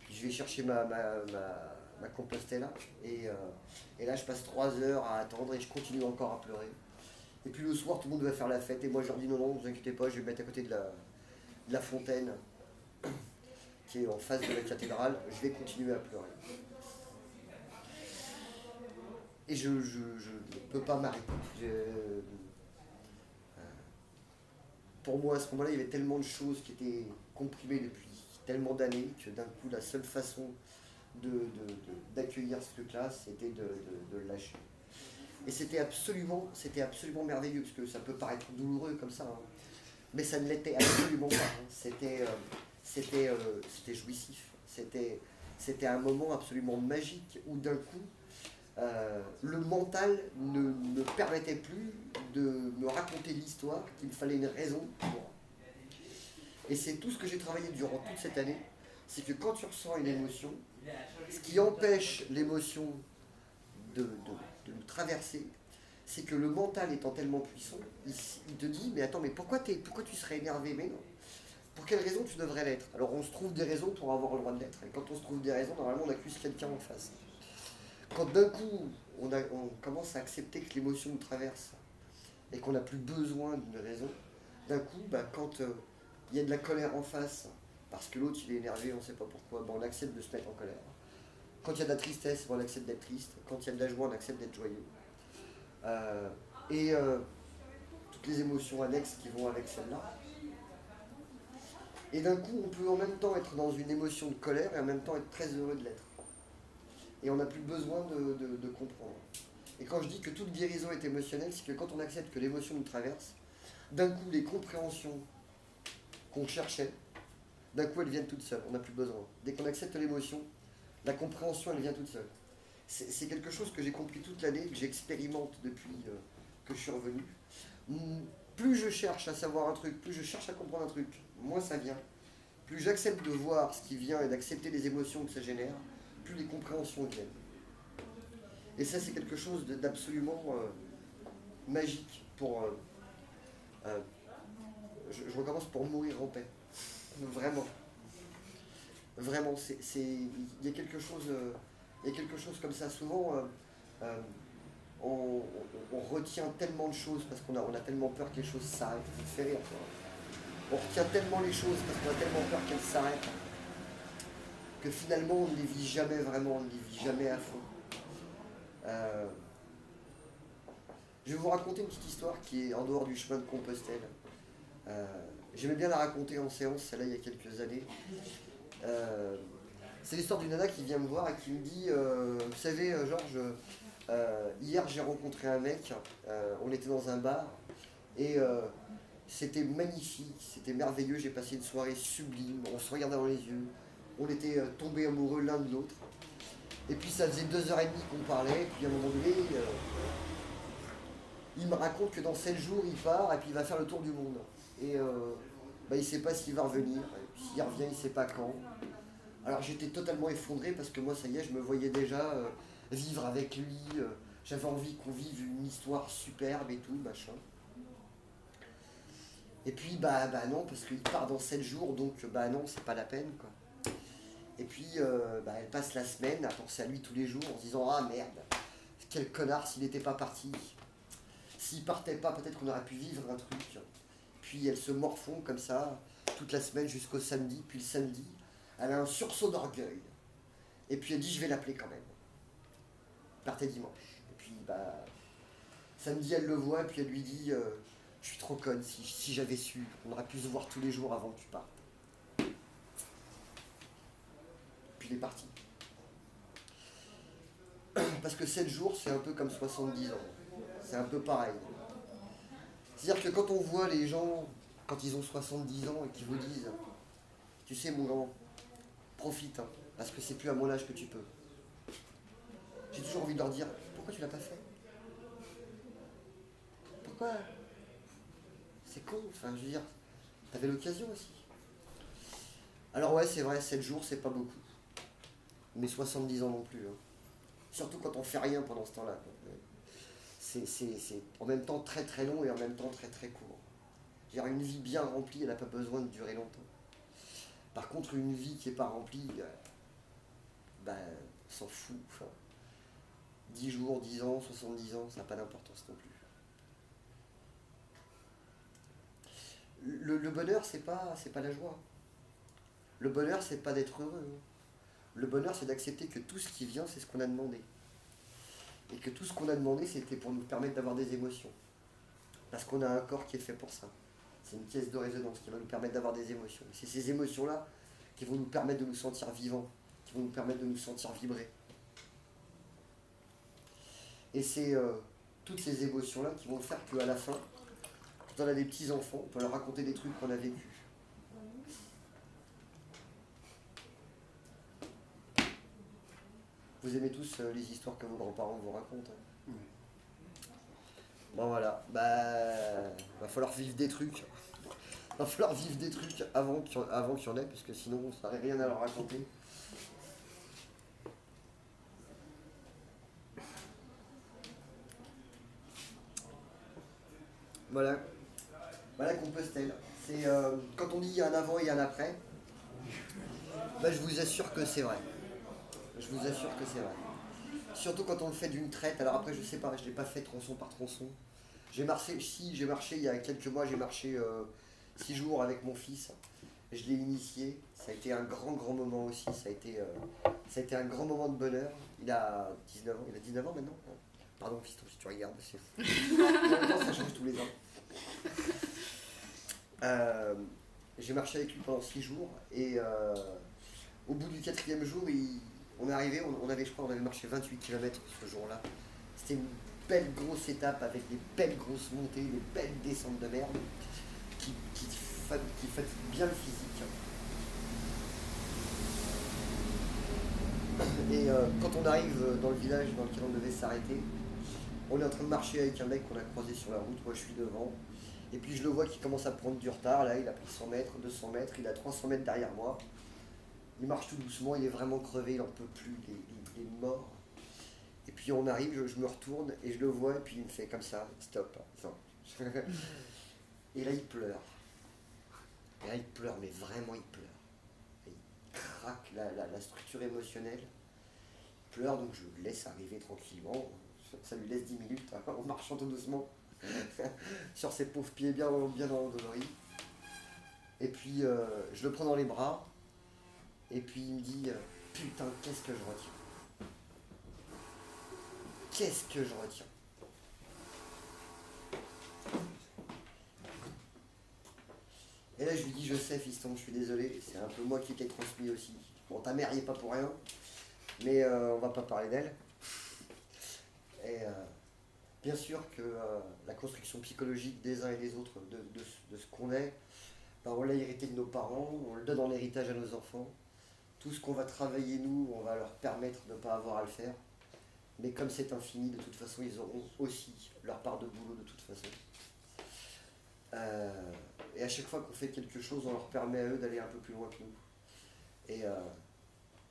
Puis je vais chercher ma Compostela, et là je passe 3 heures à attendre, et je continue encore à pleurer. Et puis le soir, tout le monde va faire la fête, et moi je leur dis non, non, ne vous inquiétez pas, je vais me mettre à côté de la fontaine qui est en face de la cathédrale, je vais continuer à pleurer. Et je ne peux pas m'arrêter. Pour moi, à ce moment-là, il y avait tellement de choses qui étaient comprimées depuis tellement d'années que d'un coup, la seule façon d'accueillir ce truc-là, c'était de le lâcher. Et c'était absolument merveilleux, parce que ça peut paraître douloureux comme ça, hein, mais ça ne l'était absolument pas. Hein. C'était jouissif. C'était un moment absolument magique où d'un coup, le mental ne me permettait plus de me raconter l'histoire, qu'il me fallait une raison pour. Et c'est tout ce que j'ai travaillé durant toute cette année, c'est que quand tu ressens une émotion, ce qui empêche l'émotion de nous traverser, c'est que le mental étant tellement puissant, il te dit, mais attends, mais pourquoi tu serais énervé? Mais non. Pour quelle raison tu devrais l'être? Alors on se trouve des raisons pour avoir le droit de l'être. Et quand on se trouve des raisons, normalement on accuse quelqu'un en face. Quand d'un coup on commence à accepter que l'émotion nous traverse et qu'on n'a plus besoin d'une raison, d'un coup, quand il y a de la colère en face, parce que l'autre il est énervé, on ne sait pas pourquoi, on accepte de se mettre en colère. Quand il y a de la tristesse, on accepte d'être triste. Quand il y a de la joie, on accepte d'être joyeux. Toutes les émotions annexes qui vont avec celle-là. Et d'un coup, on peut en même temps être dans une émotion de colère et en même temps être très heureux de l'être. Et on n'a plus besoin de comprendre. Et quand je dis que toute guérison est émotionnelle, c'est que quand on accepte que l'émotion nous traverse, d'un coup, les compréhensions qu'on cherchait, d'un coup, elles viennent toutes seules. On n'a plus besoin. Dès qu'on accepte l'émotion, la compréhension, elle vient toute seule. C'est quelque chose que j'ai compris toute l'année, que j'expérimente depuis que je suis revenu. Plus je cherche à savoir un truc, plus je cherche à comprendre un truc, moins ça vient. Plus j'accepte de voir ce qui vient et d'accepter les émotions que ça génère, plus les compréhensions viennent. Et ça, c'est quelque chose d'absolument magique pour... je recommence pour mourir en paix. Vraiment. Vraiment, il y a quelque chose comme ça. Souvent, on retient tellement de choses parce qu'on a tellement peur que les choses s'arrêtent. Ça me fait rire, quoi. On retient tellement les choses parce qu'on a tellement peur qu'elles s'arrêtent que finalement on ne les vit jamais vraiment, on ne les vit jamais à fond. Je vais vous raconter une petite histoire qui est en dehors du chemin de Compostelle. J'aimais bien la raconter en séance, celle-là il y a quelques années. C'est l'histoire d'une nana qui vient me voir et qui me dit vous savez Georges, hier j'ai rencontré un mec, on était dans un bar et c'était magnifique, c'était merveilleux, j'ai passé une soirée sublime, on se regardait dans les yeux, on était tombés amoureux l'un de l'autre. Et puis ça faisait 2h30 qu'on parlait, et puis à un moment donné, il me raconte que dans 7 jours il part et puis il va faire le tour du monde. Et il ne sait pas s'il va revenir, s'il revient il ne sait pas quand. Alors j'étais totalement effondré parce que moi ça y est, je me voyais déjà vivre avec lui, j'avais envie qu'on vive une histoire superbe et tout, machin. Et puis non, parce qu'il part dans 7 jours, donc non, c'est pas la peine, quoi. Et puis elle passe la semaine à penser à lui tous les jours en se disant ah merde, quel connard s'il n'était pas parti. S'il partait pas, peut-être qu'on aurait pu vivre un truc. Puis elle se morfond comme ça toute la semaine jusqu'au samedi, puis le samedi, elle a un sursaut d'orgueil. Et puis elle dit je vais l'appeler quand même. Partez dimanche. Et puis samedi elle le voit, et puis elle lui dit je suis trop conne, si j'avais su, on aurait pu se voir tous les jours avant que tu partes. Puis il est parti. Parce que 7 jours, c'est un peu comme 70 ans. C'est un peu pareil. C'est-à-dire que quand on voit les gens, quand ils ont 70 ans et qu'ils vous disent tu sais mon grand, profite, hein. Parce que c'est plus à mon âge que tu peux. J'ai toujours envie de leur dire, pourquoi tu l'as pas fait? Pourquoi? C'est con, enfin je veux dire, t'avais l'occasion aussi. Alors ouais, c'est vrai, 7 jours, c'est pas beaucoup. Mais 70 ans non plus. Hein. Surtout quand on fait rien pendant ce temps-là. C'est en même temps très très long et en même temps très très court. Dire une vie bien remplie, elle n'a pas besoin de durer longtemps. Par contre, une vie qui n'est pas remplie, ben, s'en fout. Enfin, 10 jours, 10 ans, 70 ans, ça n'a pas d'importance non plus. Le bonheur, c'est pas la joie. Le bonheur, c'est pas d'être heureux. Hein. Le bonheur, c'est d'accepter que tout ce qui vient, c'est ce qu'on a demandé. Et que tout ce qu'on a demandé, c'était pour nous permettre d'avoir des émotions. Parce qu'on a un corps qui est fait pour ça. C'est une caisse de résonance qui va nous permettre d'avoir des émotions. C'est ces émotions-là qui vont nous permettre de nous sentir vivants, qui vont nous permettre de nous sentir vibrer. Et c'est toutes ces émotions-là qui vont faire qu'à la fin, quand on a des petits-enfants, on peut leur raconter des trucs qu'on a vécus. Vous aimez tous les histoires que vos grands-parents vous racontent. Hein. Bon voilà, va falloir vivre des trucs. Va falloir vivre des trucs avant qu'il y en ait, parce que sinon ça n'aurait rien à leur raconter. Voilà. Voilà Compostelle. C'est quand on dit il y a un avant et un après, je vous assure que c'est vrai. Je vous assure que c'est vrai. Surtout quand on le fait d'une traite. Alors après, je sais pas, je ne l'ai pas fait tronçon par tronçon. J'ai marché il y a quelques mois, j'ai marché 6 jours avec mon fils. Je l'ai initié. Ça a été un grand moment aussi. Ça a été un grand moment de bonheur. Il a 19 ans. Il a 19 ans maintenant. Pardon, fiston, si tu regardes. Ça change tous les ans. J'ai marché avec lui pendant 6 jours. Et au bout du 4e jour, on est arrivé, on avait marché 28 km ce jour-là. C'était une belle grosse étape avec des belles grosses montées, des belles descentes de merde qui fatiguent bien le physique. Et quand on arrive dans le village dans lequel on devait s'arrêter, on est en train de marcher avec un mec qu'on a croisé sur la route, moi je suis devant. Et puis je le vois qui commence à prendre du retard, là il a pris 100 mètres, 200 mètres, il a 300 mètres derrière moi. Il marche tout doucement, il est vraiment crevé, il n'en peut plus, il est mort. Et puis on arrive, je me retourne et je le vois, et puis il me fait comme ça, stop. Enfin, et là il pleure. Et là il pleure, mais vraiment il pleure. Et il craque la structure émotionnelle. Il pleure, donc je le laisse arriver tranquillement. Ça lui laisse 10 minutes, hein, en marchant tout doucement, sur ses pauvres pieds bien endoloris. Et puis je le prends dans les bras. Et puis il me dit, putain, qu'est-ce que je retiens? Qu'est-ce que je retiens? Et là je lui dis, je sais fiston, je suis désolé, c'est un peu moi qui t'ai transmis aussi. Bon, ta mère y est pas pour rien, mais on va pas parler d'elle. Et bien sûr que la construction psychologique des uns et des autres de ce qu'on est, on l'a hérité de nos parents, on le donne en héritage à nos enfants. Tout ce qu'on va travailler nous, on va leur permettre de ne pas avoir à le faire. Mais comme c'est infini, de toute façon, ils auront aussi leur part de boulot de toute façon. Et à chaque fois qu'on fait quelque chose, on leur permet à eux d'aller un peu plus loin que nous. Et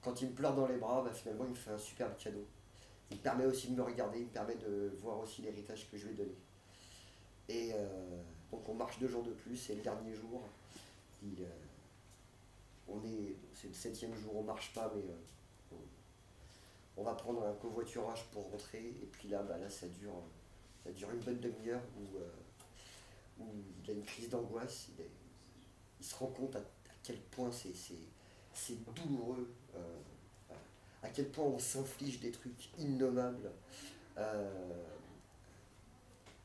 quand il me pleure dans les bras, finalement, il me fait un superbe cadeau. Il me permet aussi de me regarder, il me permet de voir aussi l'héritage que je lui ai donné. Et donc on marche 2 jours de plus, et le dernier jour, c'est le 7e jour, on marche pas, mais on va prendre un covoiturage pour rentrer, et puis là, ça dure une bonne demi-heure où il a une crise d'angoisse, il se rend compte à quel point c'est douloureux, à quel point on s'inflige des trucs innommables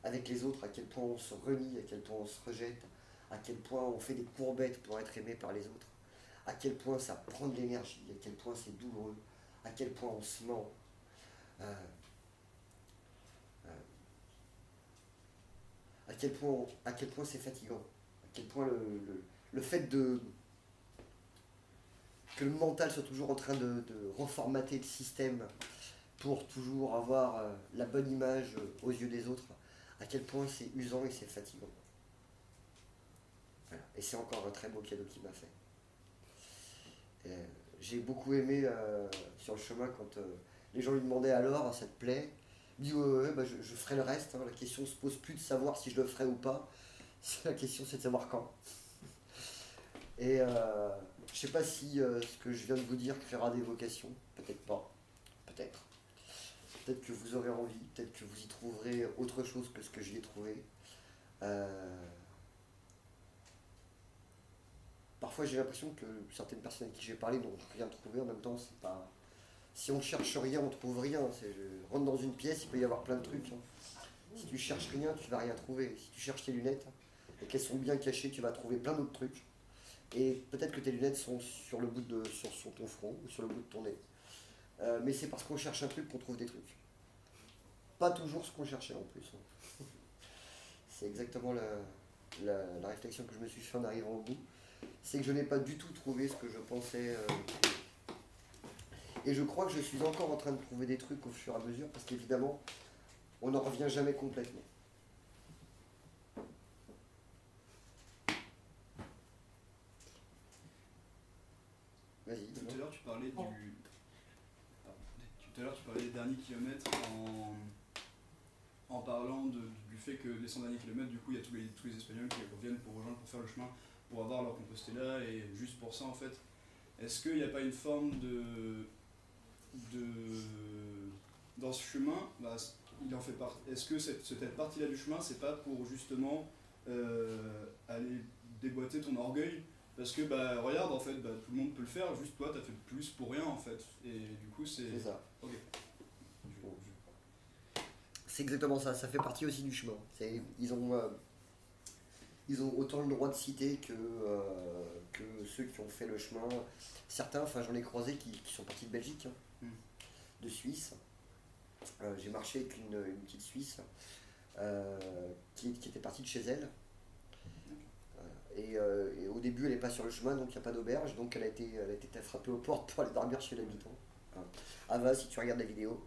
avec les autres, à quel point on se renie, à quel point on se rejette, à quel point on fait des courbettes pour être aimé par les autres, à quel point ça prend de l'énergie, à quel point c'est douloureux, à quel point on se ment. À quel point c'est fatigant, à quel point le fait que le mental soit toujours en train de reformater le système pour toujours avoir la bonne image aux yeux des autres, à quel point c'est usant et c'est fatigant. Voilà. Et c'est encore un très beau cadeau qu'il m'a fait. J'ai beaucoup aimé sur le chemin quand les gens lui demandaient alors, ça te plaît? Il dit ouais, bah, je ferai le reste, hein. La question ne se pose plus de savoir si je le ferai ou pas. La question c'est de savoir quand. Et je sais pas si ce que je viens de vous dire créera des vocations, peut-être pas, peut-être. Peut-être que vous aurez envie, peut-être que vous y trouverez autre chose que ce que j'y ai trouvé. Parfois j'ai l'impression que certaines personnes avec qui j'ai parlé n'ont rien trouvé, en même temps c'est pas... Si on cherche rien, on trouve rien. Je rentre dans une pièce, il peut y avoir plein de trucs. Hein. Si tu cherches rien, tu vas rien trouver. Si tu cherches tes lunettes et qu'elles sont bien cachées, tu vas trouver plein d'autres trucs. Et peut-être que tes lunettes sont sur ton front ou sur le bout de ton nez. Mais c'est parce qu'on cherche un truc qu'on trouve des trucs. Pas toujours ce qu'on cherchait en plus. Hein. C'est exactement la réflexion que je me suis fait en arrivant au bout. C'est que je n'ai pas du tout trouvé ce que je pensais. Et je crois que je suis encore en train de trouver des trucs au fur et à mesure, parce qu'évidemment, on n'en revient jamais complètement. Vas-y. Tout à l'heure, tu parlais des derniers kilomètres en parlant du fait que les 100 derniers kilomètres, du coup, il y a tous les Espagnols qui reviennent pour rejoindre, pour faire le chemin, pour avoir leur Compostela, et juste pour ça, en fait, est-ce qu'il n'y a pas une forme dans ce chemin, bah, il en fait partie. Est-ce que cette partie-là du chemin, c'est pas pour justement aller déboîter ton orgueil? Parce que bah regarde, en fait, bah, tout le monde peut le faire, juste toi t'as fait plus pour rien en fait. Et du coup c'est ça. Ok. C'est exactement ça, ça fait partie aussi du chemin. Ils ont autant le droit de citer que ceux qui ont fait le chemin. Certains, enfin j'en ai croisé qui sont partis de Belgique, hein, de Suisse. J'ai marché avec une petite Suisse qui était partie de chez elle. Et au début, elle n'est pas sur le chemin, donc il n'y a pas d'auberge. Donc elle a été frappée aux portes pour aller dormir chez l'habitant. Ava, si tu regardes la vidéo.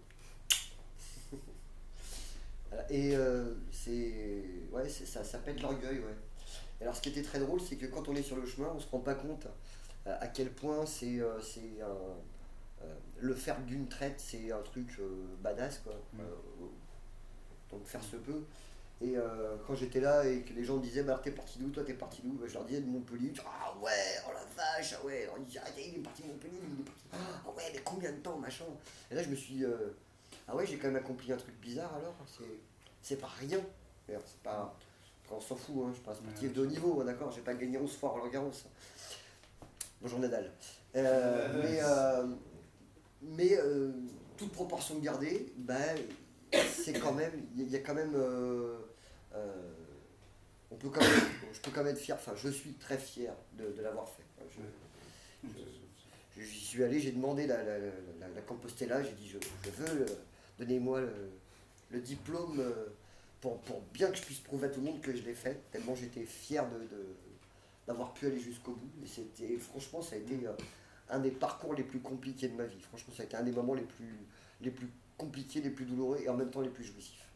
Et ça pète l'orgueil. Ouais. Alors ce qui était très drôle, c'est que quand on est sur le chemin, on ne se rend pas compte à quel point le faire d'une traite, c'est un truc badass, quoi. Donc faire se peut. Et quand j'étais là et que les gens me disaient, bah, t'es parti d'où, toi t'es parti d'où, bah, je leur disais de Montpellier. Ah ouais, oh la vache, ah ouais. Alors, ils disaient, ah, il est parti de Montpellier, il est parti. Ah ouais, mais combien de temps, machin. Et là je me suis dit, ah ouais, j'ai quand même accompli un truc bizarre alors. C'est pas rien. C'est pas. Après, on s'en fout, hein. Je suis pas un sportif de haut niveau, hein, d'accord, j'ai pas gagné 11 fois Roland Garros. Bonjour Nadal. Mais toute proportion gardée, ben, c'est quand même, il y a quand même, je peux quand même être fier, enfin je suis très fier de l'avoir fait. J'y suis allé, j'ai demandé la Compostela, j'ai dit je veux, donnez-moi le diplôme pour bien que je puisse prouver à tout le monde que je l'ai fait, tellement j'étais fier d'avoir pu aller jusqu'au bout. Et franchement, ça a été un des parcours les plus compliqués de ma vie. Franchement, ça a été un des moments les plus compliqués, les plus douloureux et en même temps les plus jouissifs.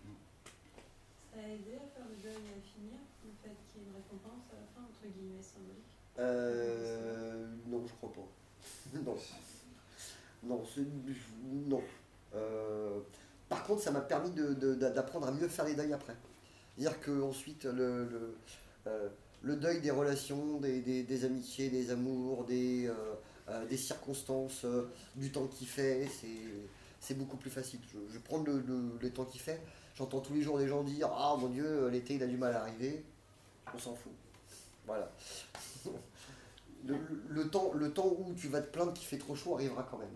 Ça a aidé à faire le deuil et à finir, le fait qu'il y ait une récompense à la fin, entre guillemets, symbolique? Non, je crois pas. Non. Non. Par contre, ça m'a permis d'apprendre à mieux faire les deuils après. C'est-à-dire qu'ensuite, le deuil des relations, des amitiés, des amours, des circonstances, du temps qu'il fait, c'est beaucoup plus facile. Je prends le temps qu'il fait, j'entends tous les jours des gens dire « Ah mon Dieu, l'été il a du mal à arriver », on s'en fout. Voilà. Le temps où tu vas te plaindre qu'il fait trop chaud arrivera quand même.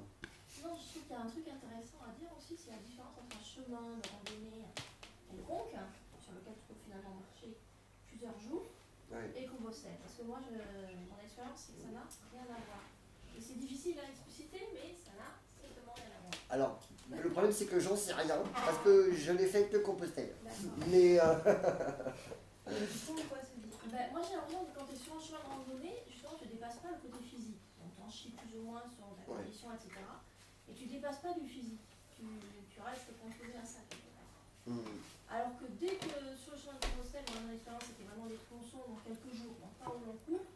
Non, je trouve qu'il y a un truc intéressant à dire aussi, c'est la différence entre un chemin de randonnée quelconque, sur lequel tu peux finalement marcher plusieurs jours, et Compostelle. Parce que moi, mon expérience, c'est que ça n'a rien à voir. Et c'est difficile à expliciter, mais ça n'a strictement rien à voir. Alors, le problème, c'est que j'en sais rien, parce que je l'ai fait que Compostelle. Mais... Pourquoi c'est dit? Moi, j'ai l'impression que quand tu es sur un chemin de randonnée, justement, tu ne dépasses pas le côté physique. Donc, t'en chies plus ou moins sur ta condition, etc. Et tu dépasses pas du physique, tu restes contrôlé à ça quelque part. Alors que dès que sur le chemin de Compostelle, mon expérience c'était vraiment des tronçons dans quelques jours, donc pas au long cours,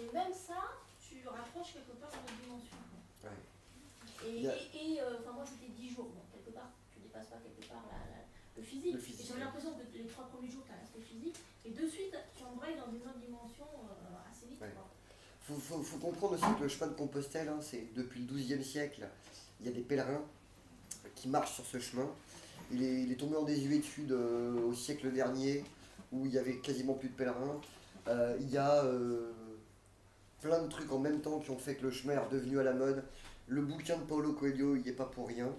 et même ça, tu rapproches quelque part dans notre dimension. Enfin moi c'était 10 jours, donc quelque part, tu dépasses pas quelque part le physique. Et j'avais l'impression que les 3 premiers jours, tu as l'aspect physique, et de suite, tu embrayes dans une autre dimension assez vite. Faut comprendre aussi que le chemin de Compostelle, hein, c'est depuis le XIIe siècle, il y a des pèlerins qui marchent sur ce chemin. Il est tombé en désuétude au siècle dernier, où il y avait quasiment plus de pèlerins. Il y a plein de trucs en même temps qui ont fait que le chemin est redevenu à la mode. Le bouquin de Paulo Coelho, il n'y est pas pour rien,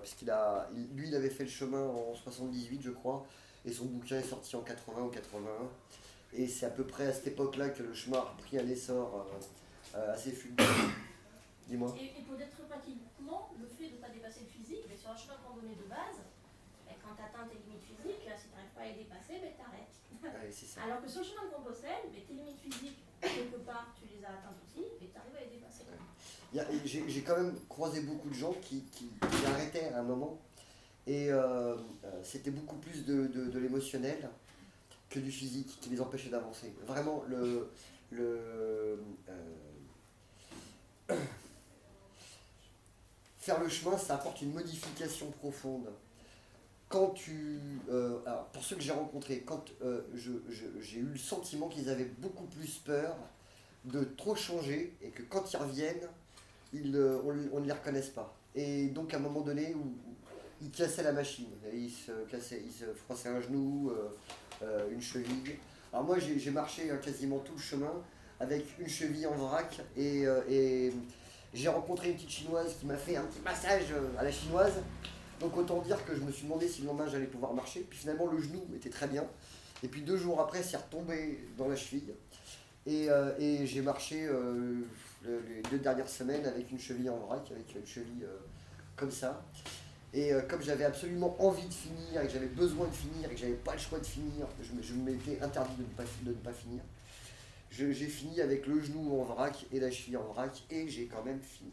puisqu'il il avait fait le chemin en 78, je crois, et son bouquin est sorti en 80 ou 81. Et c'est à peu près à cette époque-là que le chemin a pris un essor assez fulgurant. Dis-moi. Et pour être pratiquement, le fait de ne pas dépasser le physique, mais sur un chemin de randonnée de base, quand tu atteins tes limites physiques, si tu n'arrives pas à les dépasser, t'arrêtes. Alors que sur le chemin de Compostelle, tes limites physiques, quelque part, tu les as atteintes aussi, et tu arrives à les dépasser. J'ai quand même croisé beaucoup de gens qui arrêtaient à un moment, et c'était beaucoup plus de l'émotionnel que du physique qui les empêchait d'avancer. Vraiment, faire le chemin, ça apporte une modification profonde. Quand alors, pour ceux que j'ai rencontrés, quand j'ai eu le sentiment qu'ils avaient beaucoup plus peur de trop changer et que quand ils reviennent, on ne les reconnaisse pas. Et donc à un moment donné, où ils cassaient la machine, ils se froissaient un genou, une cheville. Alors moi j'ai marché quasiment tout le chemin avec une cheville en vrac et j'ai rencontré une petite chinoise qui m'a fait un petit massage à la chinoise. Donc autant dire que je me suis demandé si le lendemain j'allais pouvoir marcher. Puis finalement le genou était très bien. Et puis 2 jours après c'est retombé dans la cheville. Et j'ai marché les 2 dernières semaines avec une cheville en vrac, avec une cheville comme ça. Et comme j'avais absolument envie de finir, et que j'avais besoin de finir, et que j'avais pas le choix de finir, je m'étais interdit de ne pas finir. J'ai fini avec le genou en vrac et la cheville en vrac, et j'ai quand même fini.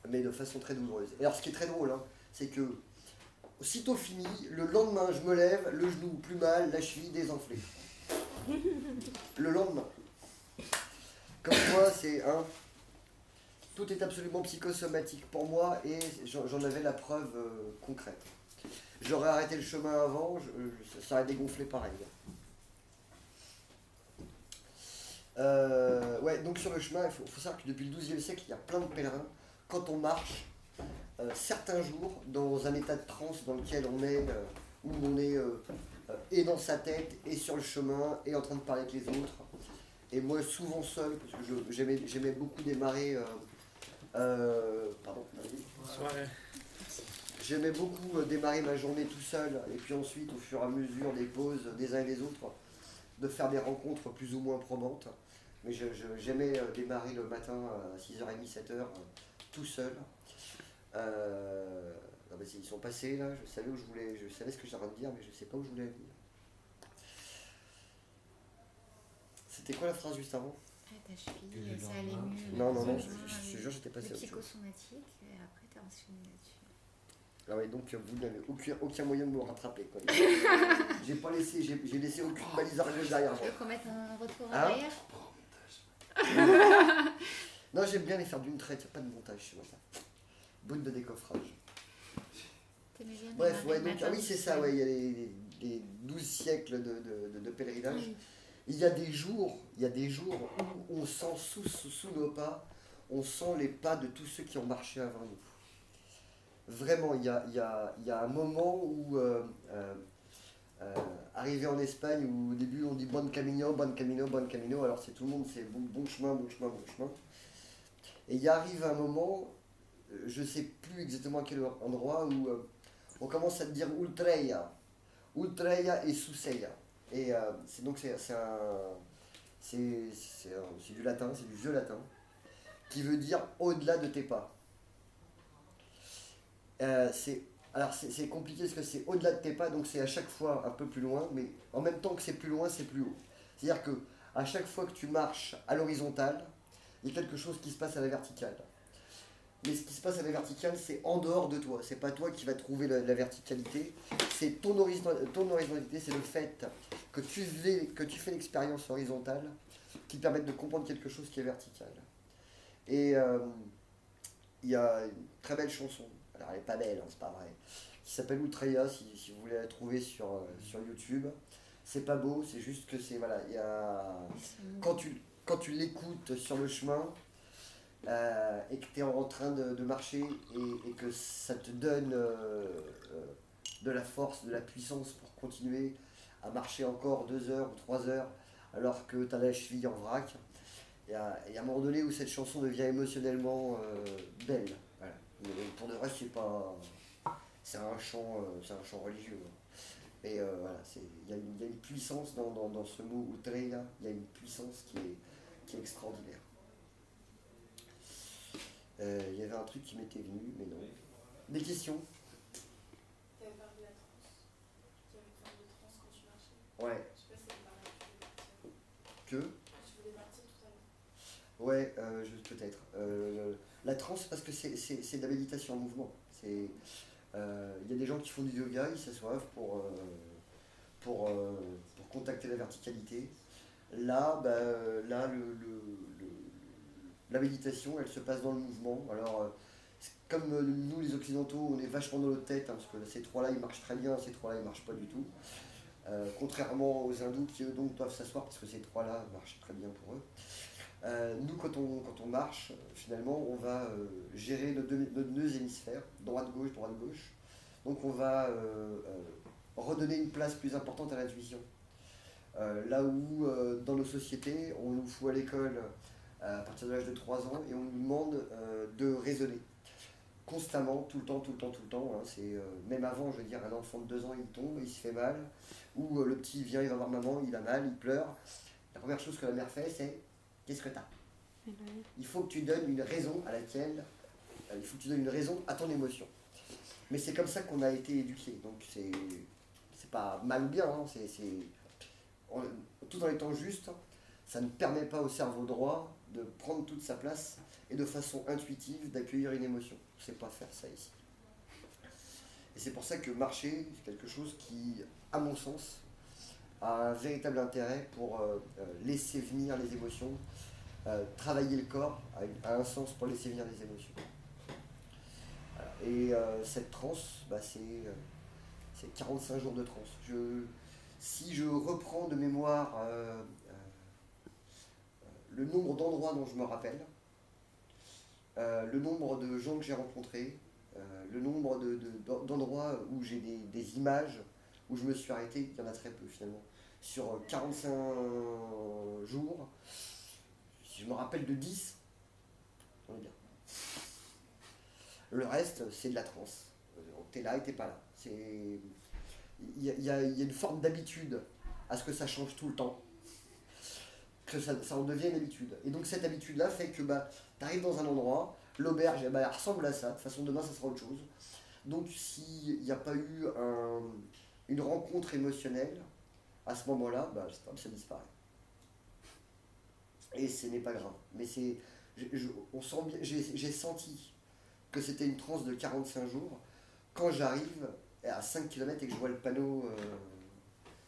Mais de façon très douloureuse. Et alors ce qui est très drôle, hein, c'est que aussitôt fini, le lendemain je me lève, le genou plus mal, la cheville désenflée. Le lendemain. Comme moi, c'est un... Tout est absolument psychosomatique pour moi et j'en avais la preuve concrète. J'aurais arrêté le chemin avant, ça aurait dégonflé pareil. Ouais, donc sur le chemin, il faut savoir que depuis le XIIe siècle, il y a plein de pèlerins. Quand on marche, certains jours, dans un état de transe dans lequel on est, où on est et dans sa tête, et sur le chemin, et en train de parler avec les autres. Et moi, souvent seul, parce que j'aimais beaucoup démarrer... pardon, vas-y. J'aimais beaucoup démarrer ma journée tout seul, et puis ensuite, au fur et à mesure des pauses des uns et des autres, de faire des rencontres plus ou moins probantes. Mais j'aimais démarrer le matin à 6h30, 7h, tout seul. Non, mais ils sont passés là, je savais ce que j'avais à dire, mais je ne sais pas où je voulais aller. C'était quoi la phrase juste avant? Ta cheville, ça allait mieux. Non, je te jure, j'étais passé au psychosomatique, et après t'as enchaîné là-dessus. Ah ouais, donc vous n'avez aucun moyen de me rattraper, quoi. J'ai laissé aucune balise arrière derrière moi. Tu veux qu'on mette un retour en arrière? Non, j'aime bien les faire d'une traite, il n'y a pas de montage chez moi. Bout de décoffrage. Bref, ouais, donc, oui, c'est ça, ouais, il y a les 12 siècles de pèlerinage. Oui. Il y a des jours où on sent sous nos pas, on sent les pas de tous ceux qui ont marché avant nous. Vraiment, il y a un moment où, arrivé en Espagne, où au début on dit bon camino, alors c'est tout le monde, c'est bon chemin. Et il arrive un moment, je ne sais plus exactement à quel endroit, où on commence à te dire Ultreia et Suseia. Et c'est du latin, c'est du vieux latin, qui veut dire au-delà de tes pas. C'est compliqué parce que c'est au-delà de tes pas, donc c'est à chaque fois un peu plus loin, mais en même temps que c'est plus loin, c'est plus haut. C'est-à-dire que à chaque fois que tu marches à l'horizontale, il y a quelque chose qui se passe à la verticale. Mais ce qui se passe à la verticale, c'est en dehors de toi. C'est pas toi qui vas trouver la verticalité. C'est ton horizontalité, c'est le fait que tu fais l'expérience horizontale qui te permet de comprendre quelque chose qui est vertical. Et il y a une très belle chanson, alors elle n'est pas belle, hein, c'est pas vrai, qui s'appelle Outreya, si vous voulez la trouver sur YouTube. C'est pas beau, c'est juste que c'est, voilà, quand tu l'écoutes sur le chemin, et que tu es en train de marcher et que ça te donne de la force, de la puissance pour continuer à marcher encore 2 heures ou 3 heures alors que tu as la cheville en vrac. Il y a un moment donné où cette chanson devient émotionnellement belle. Voilà. Mais pour de vrai, c'est un chant religieux. Et voilà, il y a une puissance dans ce mot Outreya, il y a une puissance qui est extraordinaire. Il y avait un truc qui m'était venu, mais non. Des questions? Tu avais parlé de la transe. Tu avais une forme de transe quand tu marchais. Ouais. Je sais pas si tu parlais de que tu voulais partir tout à l'heure. Ouais, peut-être. La transe, parce que c'est de la méditation en mouvement. Il y a des gens qui font du yoga, ils s'assoivent pour contacter la verticalité. Là, la méditation, elle se passe dans le mouvement. Alors, comme nous les occidentaux, on est vachement dans notre tête, hein, parce que ces trois-là, ils marchent très bien, ces trois-là, ils marchent pas du tout. Contrairement aux hindous qui, eux, donc, doivent s'asseoir, parce que ces trois-là marchent très bien pour eux. Nous, quand on marche, finalement, on va gérer nos deux hémisphères, droite-gauche, droite-gauche. Donc, on va redonner une place plus importante à l'intuition. Là où, dans nos sociétés, on nous fout à l'école à partir de l'âge de 3 ans et on nous demande de raisonner constamment, tout le temps. Hein, même avant, je veux dire, un enfant de 2 ans, il tombe, il se fait mal, ou le petit vient, il va voir maman, il a mal, il pleure. La première chose que la mère fait, c'est: qu'est-ce que t'as? Il faut que tu donnes une raison à il faut que tu donnes une raison à ton émotion. Mais c'est comme ça qu'on a été éduqué, donc c'est pas mal ou bien, hein, tout en étant juste, ça ne permet pas au cerveau droit de prendre toute sa place et de façon intuitive d'accueillir une émotion. On ne sait pas faire ça ici. Et c'est pour ça que marcher, c'est quelque chose qui, à mon sens, a un véritable intérêt pour laisser venir les émotions. Travailler le corps a un sens pour laisser venir les émotions. Voilà. Et cette transe, c'est 45 jours de transe. Si je reprends de mémoire le nombre d'endroits dont je me rappelle, le nombre de gens que j'ai rencontrés, le nombre d'endroits où j'ai des images, où je me suis arrêté, il y en a très peu finalement. Sur 45 jours, si je me rappelle de 10, on est bien. Le reste, c'est de la transe. T'es là et t'es pas là. Il y a une forme d'habitude à ce que ça change tout le temps, que ça en devient une habitude. Et donc cette habitude-là fait que tu arrives dans un endroit, l'auberge elle ressemble à ça, de toute façon demain ça sera autre chose. Donc s'il n'y a pas eu une rencontre émotionnelle, à ce moment-là, ça disparaît. Et ce n'est pas grave. Mais j'ai senti que c'était une transe de 45 jours quand j'arrive à 5 km et que je vois le panneau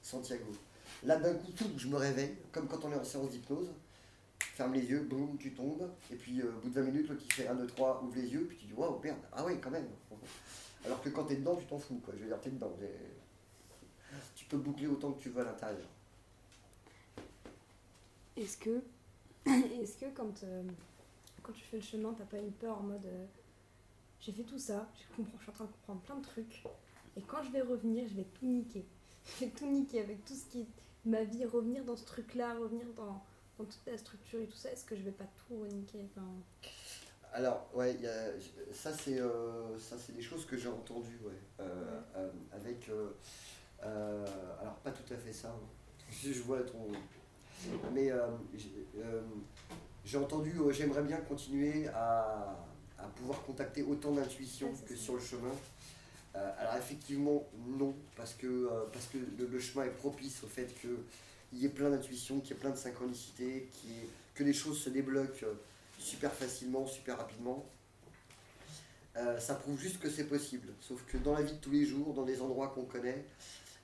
Santiago. Là, d'un coup, je me réveille, comme quand on est en séance d'hypnose. Ferme les yeux, boum, tu tombes. Et puis, au bout de 20 minutes, l'autre, il fait 1, 2, 3, ouvre les yeux. Puis tu dis, waouh, merde, ah ouais, quand même. Alors que quand t'es dedans, tu t'en fous, quoi. Je veux dire, t'es dedans. Tu peux boucler autant que tu veux à l'intérieur. Est-ce que quand tu fais le chemin, t'as pas une peur en mode j'ai fait tout ça, je suis en train de comprendre plein de trucs, et quand je vais revenir, je vais tout niquer. Je vais tout niquer avec tout ce qui est ma vie, revenir dans ce truc-là, revenir dans toute la structure et tout ça, est-ce que je vais pas tout reniquer Alors, ouais, ça c'est des choses que j'ai entendues, ouais. Avec... alors, pas tout à fait ça, hein. Je vois ton... Mais j'ai entendu, j'aimerais bien continuer à pouvoir contacter autant d'intuitions que sur le chemin. Alors effectivement, non, parce que le chemin est propice au fait qu'il y ait plein d'intuitions, qu'il y ait plein de synchronicité, que les choses se débloquent super facilement, super rapidement. Ça prouve juste que c'est possible. Sauf que dans la vie de tous les jours, dans des endroits qu'on connaît,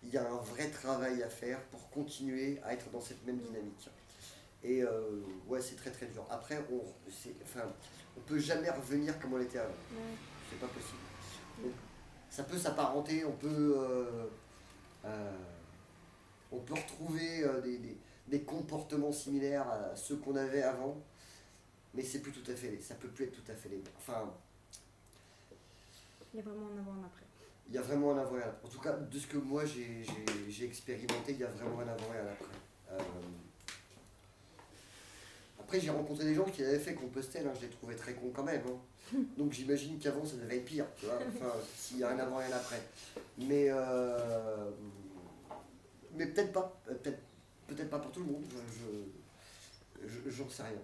il y a un vrai travail à faire pour continuer à être dans cette même dynamique. Et ouais, c'est très très dur. Après, on peut jamais revenir comme on était avant. Ouais. C'est pas possible. Donc, ça peut s'apparenter, on peut retrouver des comportements similaires à ceux qu'on avait avant, mais c'est plus tout à fait, ça peut plus être tout à fait les mêmes. Enfin, il y a vraiment un avant et un après. Il y a vraiment un avant et un après. En tout cas, de ce que moi j'ai expérimenté, il y a vraiment un avant et un après. Après, j'ai rencontré des gens qui avaient fait Compostelle, hein, je les trouvais très cons quand même. Hein. Donc j'imagine qu'avant ça devait être pire, tu vois, enfin, s'il y a un avant et un après. Mais peut-être pas, peut-être pas pour tout le monde, j'en sais rien.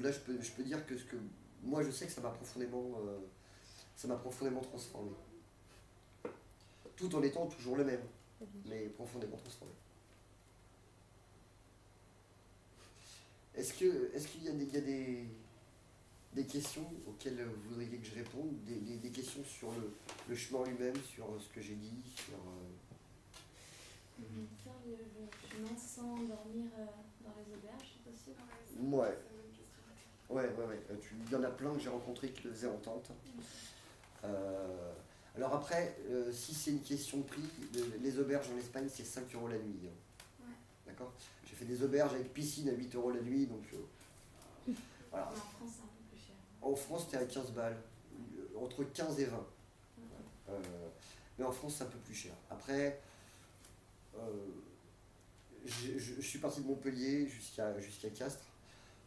Là, je peux dire que moi je sais que ça m'a profondément transformé. Tout en étant toujours le même, mais profondément transformé. Est-ce qu'il y a des questions auxquelles vous voudriez que je réponde, des questions sur le chemin lui-même, sur ce que j'ai dit, sur... Faire le chemin sans dormir dans les auberges, c'est possible? Ouais. Ouais. Il y en a plein que j'ai rencontrés qui le faisaient en tente. Alors après, si c'est une question de prix, les auberges en Espagne, c'est 5 € la nuit. Hein. Ouais. D'accord ? J'ai fait des auberges avec piscine à 8 € la nuit, donc voilà. En France, c'est un peu plus cher. En France, c'était à 15 balles, entre 15 et 20. Mais en France, c'est un peu plus cher. Après, je suis parti de Montpellier jusqu'à Castres.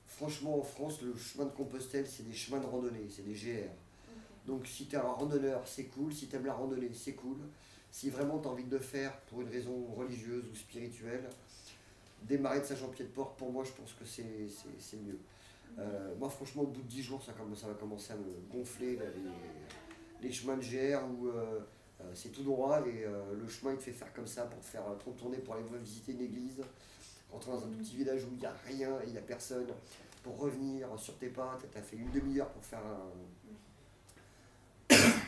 Franchement, en France, le chemin de Compostelle, c'est des chemins de randonnée, c'est des GR. Okay. Donc si tu es un randonneur, c'est cool. Si tu aimes la randonnée, c'est cool. Si vraiment tu as envie de le faire pour une raison religieuse ou spirituelle, des marais de Saint-Jean-Pied-de-Port, pour moi, je pense que c'est mieux. Moi, franchement, au bout de 10 jours, ça va commencer à me gonfler, là, les chemins de GR où c'est tout droit et le chemin, il te fait faire comme ça pour te faire tourner pour aller visiter une église, rentrer dans un tout petit village où il n'y a rien et il n'y a personne, pour revenir sur tes pas, tu as fait une demi-heure pour faire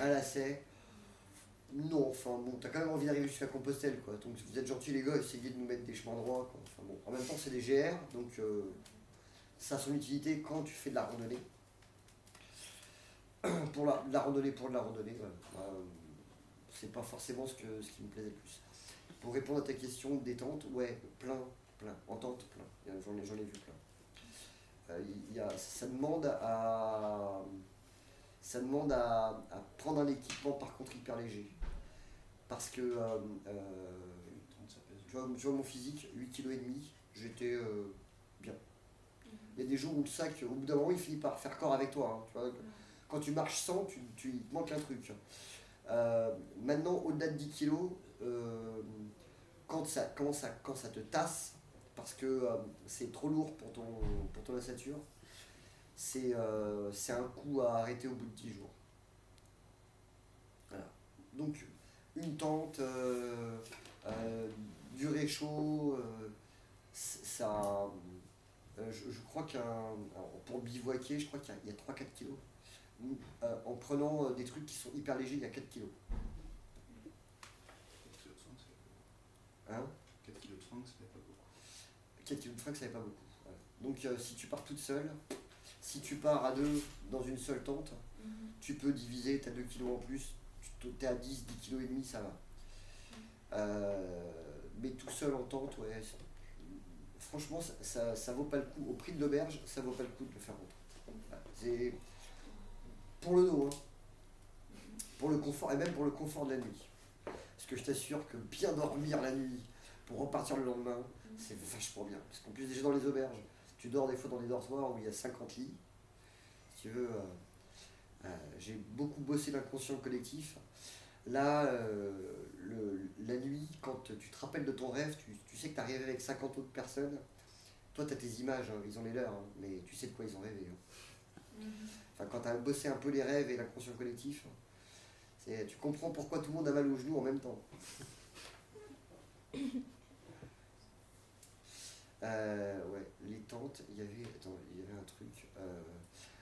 un lacet. Non, enfin bon, t'as quand même envie d'arriver jusqu'à Compostelle, quoi. Donc vous êtes gentils les gars, essayez de nous mettre des chemins droits, quoi. Enfin bon, en même temps c'est des GR, donc ça a son utilité quand tu fais de la randonnée. Pour la randonnée, voilà. C'est pas forcément ce qui me plaisait le plus. Pour répondre à ta question des tentes, ouais, plein, en tente, plein. J'en ai vu plein. Ça demande à prendre un équipement par contre hyper léger. Parce que, tu vois mon physique, 8,5 kg, j'étais bien. Il y a des jours où le sac, au bout d'un moment, il finit par faire corps avec toi. Hein, tu vois. Quand tu marches sans, il te manque un truc. Maintenant, au-delà de 10 kg, quand ça te tasse, parce que c'est trop lourd pour ton ossature, c'est un coup à arrêter au bout de 10 jours. Voilà. Donc, une tente, du réchaud, ça... je crois pour bivouaquer, je crois qu'il y a 3-4 kilos. En prenant des trucs qui sont hyper légers, il y a 4 kilos. 4 kg de fringues, ça fait pas beaucoup. 4 kg de fringues, ça fait pas beaucoup. Voilà. Donc si tu pars toute seule, si tu pars à deux dans une seule tente, tu peux diviser, tu as 2 kilos en plus, tu es à 10 kg et demi, ça va. Mais tout seul en tente, ouais, franchement, ça vaut pas le coup. Au prix de l'auberge, ça vaut pas le coup de le faire rentrer. Voilà. C'est pour le dos, hein. Pour le confort, et même pour le confort de la nuit. Parce que je t'assure que bien dormir la nuit pour repartir le lendemain, c'est vachement bien. Parce qu'en plus, déjà dans les auberges, tu dors des fois dans des dortoirs où il y a 50 lits. Si tu veux, j'ai beaucoup bossé l'inconscient collectif. Là, la nuit, quand tu te rappelles de ton rêve, tu sais que tu es arrivé avec 50 autres personnes. Toi, tu as tes images, hein, ils ont les leurs, hein, mais tu sais de quoi ils ont rêvé. Hein. Enfin, quand tu as bossé un peu les rêves et l'inconscient collectif, tu comprends pourquoi tout le monde a mal aux genoux en même temps. Ouais, les tentes. quand il y avait un truc.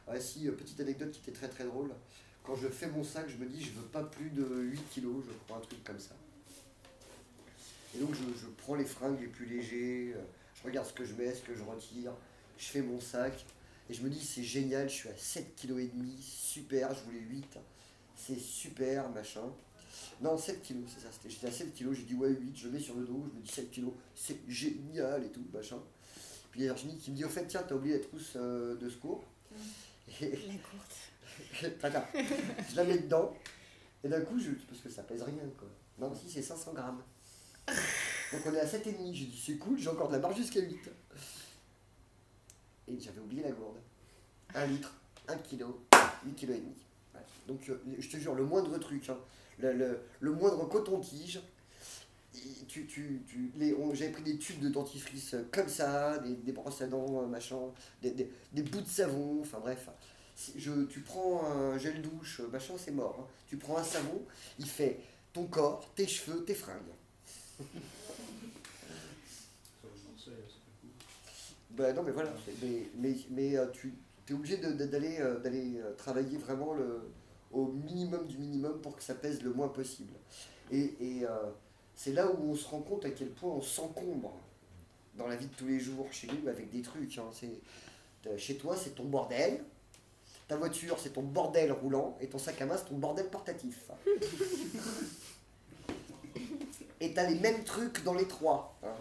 Ah si, petite anecdote qui était très très drôle. Quand je fais mon sac, je me dis je veux pas plus de 8 kilos, je prends un truc comme ça. Et donc je prends les fringues les plus légers, je regarde ce que je mets, ce que je retire, je fais mon sac, et je me dis c'est génial, je suis à 7,5 kg, super, je voulais 8, c'est super, machin. Non, 7 kilos, c'est ça, j'étais à 7 kilos, j'ai dit ouais 8, je le mets sur le dos, je me dis 7 kilos, c'est génial et tout, machin. Puis il y a Virginie qui me dit au fait tiens, t'as oublié la trousse de secours. Et... La gourde. Attends, je la mets dedans, et d'un coup, parce que ça pèse rien quoi. Non, si c'est 500 grammes. Donc on est à 7,5, j'ai dit c'est cool, j'ai encore de la marge jusqu'à 8. Et j'avais oublié la gourde. 1 litre, 1 kg, 8,5 kg. Ouais. Donc je te jure, le moindre truc, hein, le moindre coton-tige, j'avais pris des tubes de dentifrice comme ça, des brosses à dents, machin, des bouts de savon, enfin bref. Tu prends un gel douche, machin, c'est mort. Hein. Tu prends un savon, il fait ton corps, tes cheveux, tes fringues. Ben non mais voilà, mais tu es obligé d'aller travailler vraiment au minimum du minimum pour que ça pèse le moins possible. Et c'est là où on se rend compte à quel point on s'encombre dans la vie de tous les jours chez nous avec des trucs. Hein. Chez toi c'est ton bordel, ta voiture c'est ton bordel roulant et ton sac à main c'est ton bordel portatif. Et t'as les mêmes trucs dans les trois. Hein.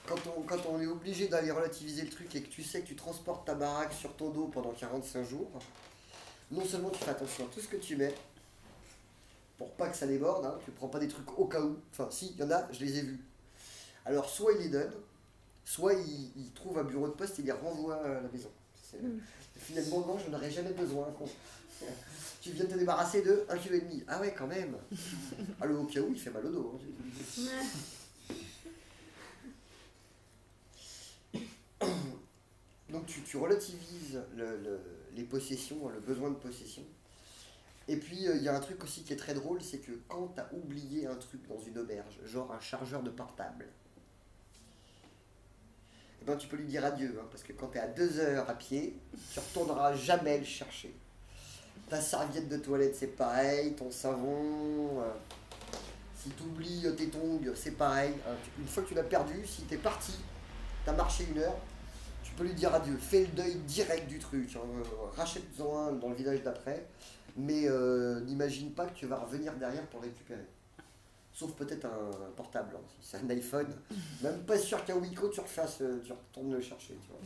Quand on est obligé d'aller relativiser le truc et que tu sais que tu transportes ta baraque sur ton dos pendant 45 jours, non seulement tu fais attention à tout ce que tu mets, pour pas que ça déborde, hein, tu prends pas des trucs au cas où, enfin si, il y en a, je les ai vus. Alors soit il les donne, soit il trouve un bureau de poste et il les renvoie à la maison. Finalement, non, je n'en aurais jamais besoin. Tu viens de te débarrasser de 1,5 kg. Ah ouais, quand même. Alors au cas où, il fait mal au dos. Hein. Donc tu relativises les possessions, le besoin de possession. Et puis il y a un truc aussi qui est très drôle, c'est que quand tu as oublié un truc dans une auberge, genre un chargeur de portable, eh ben, tu peux lui dire adieu, hein, parce que quand tu es à 2 heures à pied, tu ne retourneras jamais le chercher. Ta serviette de toilette, c'est pareil, ton savon, si tu oublies tes tongs, c'est pareil. Hein. Une fois que tu l'as perdu, si tu es parti, tu as marché 1 heure, tu peux lui dire adieu. Fais le deuil direct du truc. Hein. Rachète-en un dans le village d'après, mais n'imagine pas que tu vas revenir derrière pour le récupérer. Sauf peut-être un portable, hein. Si c'est un iPhone. Même pas sûr qu'à Wiko tu retournes le chercher. Tu vois.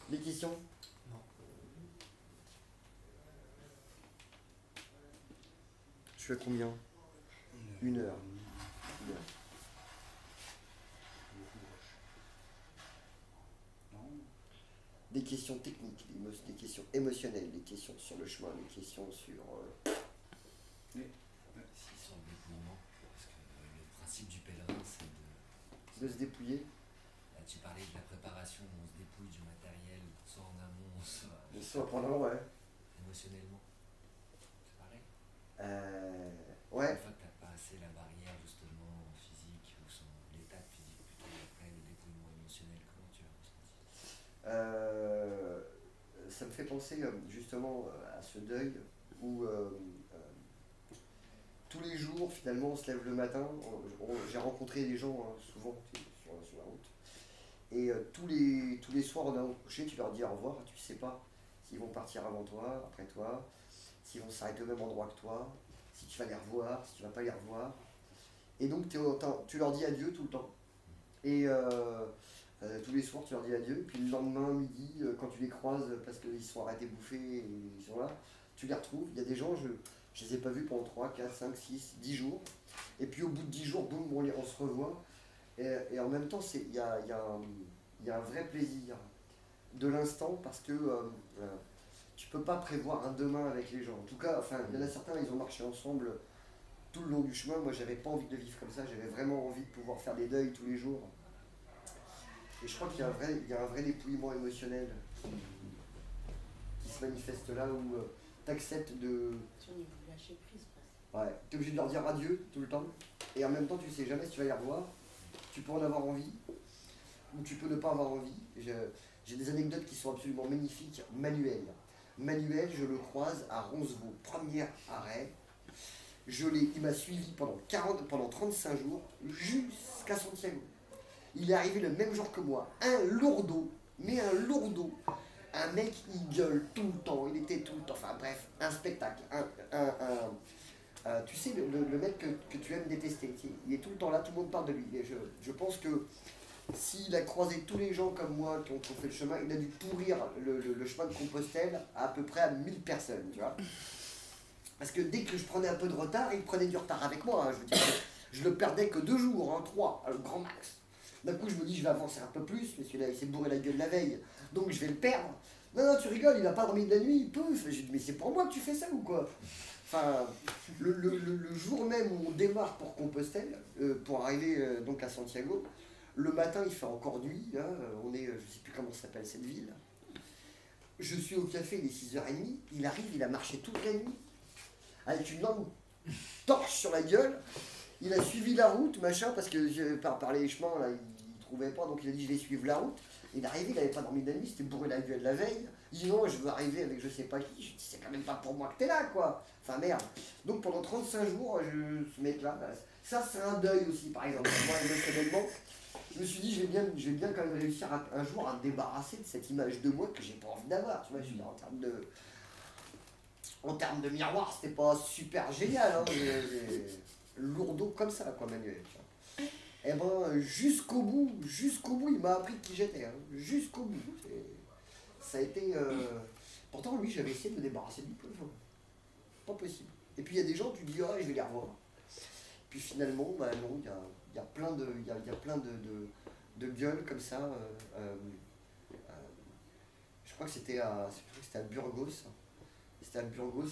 Des questions? Non. Je suis à combien? 1 heure. Des questions techniques, des questions émotionnelles, des questions sur le chemin, des questions sur... Sur le dépouillement, parce que le principe du pèlerin, c'est de se dépouiller. Là, tu parlais de la préparation, on se dépouille du matériel, soit en amont, soit pendant, ouais. Émotionnellement. C'est pareil. Ouais. Une fois que tu as passé la barrière, justement, physique, ou sans l'étape physique, plutôt après le dépouillement émotionnel, comment tu as ressenti? Ça me fait penser justement à ce deuil où tous les jours finalement on se lève le matin, j'ai rencontré des gens souvent sur la route et tous les soirs en allant te coucher tu leur dis au revoir, tu sais pas s'ils vont partir avant toi, après toi, s'ils vont s'arrêter au même endroit que toi, si tu vas les revoir, si tu vas pas les revoir, et donc tu leur dis adieu tout le temps et tous les soirs tu leur dis adieu, puis le lendemain midi quand tu les croises parce qu'ils se sont arrêtés bouffer et ils sont là, tu les retrouves. Il y a des gens, je les ai pas vus pendant 3, 4, 5, 6, 10 jours, et puis au bout de 10 jours, boum, on se revoit, et en même temps il y a un vrai plaisir de l'instant parce que tu peux pas prévoir un demain avec les gens. En tout cas, enfin, il y en a certains, ils ont marché ensemble tout le long du chemin. Moi j'avais pas envie de vivre comme ça, j'avais vraiment envie de pouvoir faire des deuils tous les jours. Et je crois qu'il y a un vrai dépouillement émotionnel qui se manifeste là où tu acceptes de... Sur le niveau de lâcher prise, presque. Ouais, t'es obligé de leur dire adieu tout le temps. Et en même temps, tu sais jamais si tu vas les revoir. Tu peux en avoir envie, ou tu peux ne pas avoir envie. J'ai des anecdotes qui sont absolument magnifiques. Manuel, je le croise à Roncevaux, premier arrêt. Il m'a suivi pendant 35 jours jusqu'à Santiago. Il est arrivé le même jour que moi. Un lourdeau. Un mec, il gueule tout le temps. Il était tout le temps. Enfin bref, un spectacle. Tu sais, le mec que tu aimes détester. Il est tout le temps là, tout le monde parle de lui. Et je pense que s'il a croisé tous les gens comme moi qui ont fait le chemin, il a dû pourrir le chemin de Compostelle à peu près à 1000 personnes, tu vois. Parce que dès que je prenais un peu de retard, il prenait du retard avec moi. Hein. Je veux dire, je le perdais que 2 jours, 3, le grand max. D'un coup, je me dis, je vais avancer un peu plus, mais celui-là, il s'est bourré la gueule la veille, donc je vais le perdre. Non, tu rigoles, il n'a pas dormi de la nuit, pouf. J'ai dit, mais c'est pour moi que tu fais ça ou quoi? Enfin, le jour même où on démarre pour Compostelle, pour arriver donc à Santiago, le matin, il fait encore nuit, là, on est, je ne sais plus comment s'appelle cette ville. Je suis au café, il est 6h30, il arrive, il a marché toute la nuit, avec une lampe torche sur la gueule. Il a suivi la route, machin, parce que par les chemins, là, il ne trouvait pas, donc il a dit je vais suivre la route. Il est arrivé, il n'avait pas dormi de la nuit, c'était bourré la gueule la veille. Il dit non, je veux arriver avec je sais pas qui. Je dis c'est quand même pas pour moi que t'es là, quoi. Enfin merde. Donc pendant 35 jours, ce mec-là, ça c'est un deuil aussi, par exemple. Moi, émotionnellement, je me suis dit je vais bien quand même réussir un jour à me débarrasser de cette image de moi que j'ai pas envie d'avoir. Tu vois, je veux dire, en termes de miroir, c'était pas super génial, hein, lourdeau comme ça, quoi, Manuel. Et ben, jusqu'au bout, il m'a appris qui j'étais, hein, jusqu'au bout. Ça a été... Pourtant, lui, j'avais essayé de me débarrasser de lui plein de fois. Pas possible. Et puis, il y a des gens, tu dis, ah, je vais les revoir. Puis finalement, bah non, il y a plein de gueules comme ça. Je crois que c'était à Burgos. C'était à Burgos,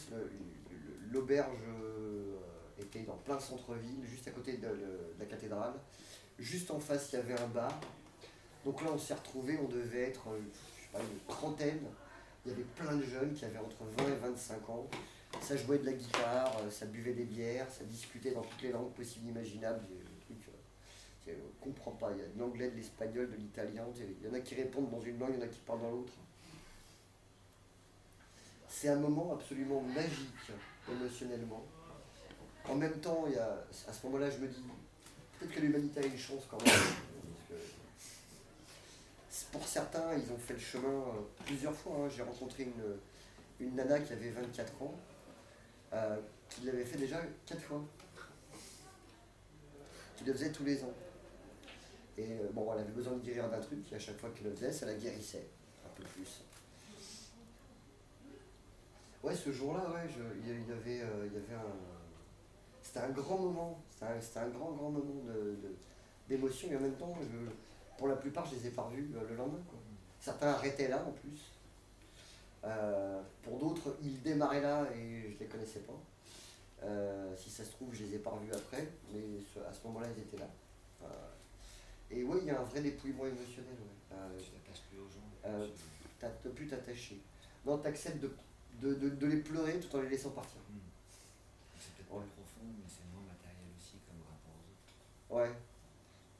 l'auberge était dans plein centre-ville, juste à côté de la cathédrale. Juste en face, il y avait un bar. Donc là, on s'est retrouvés, on devait être, je sais pas, une trentaine. Il y avait plein de jeunes qui avaient entre 20 et 25 ans. Ça jouait de la guitare, ça buvait des bières, ça discutait dans toutes les langues possibles et imaginables. Des trucs, on ne comprend pas. Il y a de l'anglais, de l'espagnol, de l'italien. Il y en a qui répondent dans une langue, il y en a qui parlent dans l'autre. C'est un moment absolument magique, émotionnellement. En même temps, à ce moment-là, je me dis, peut-être que l'humanité a une chance quand même. Parce que pour certains, ils ont fait le chemin plusieurs fois. Hein. J'ai rencontré une nana qui avait 24 ans, qui l'avait fait déjà 4 fois. Qui le faisait tous les ans. Et bon, elle avait besoin de guérir d'un truc, et à chaque fois qu'elle le faisait, ça la guérissait un peu plus. Ouais, ce jour-là, ouais, il y avait un... C'était un grand moment, c'était un grand moment d'émotion, et en même temps, pour la plupart, je les ai pas revus le lendemain, quoi. Certains arrêtaient là, en plus. Pour d'autres, ils démarraient là, et je les connaissais pas. Si ça se trouve, je les ai pas revus après, mais à ce moment-là, ils étaient là. Et oui, il y a un vrai dépouillement émotionnel. Ouais. Tu t'attaches plus aux gens. T'as plus t'attacher. Non, t'acceptes de les pleurer tout en les laissant partir. C'est peut-être plus profond, mais c'est moins matériel aussi comme rapport aux autres. Ouais,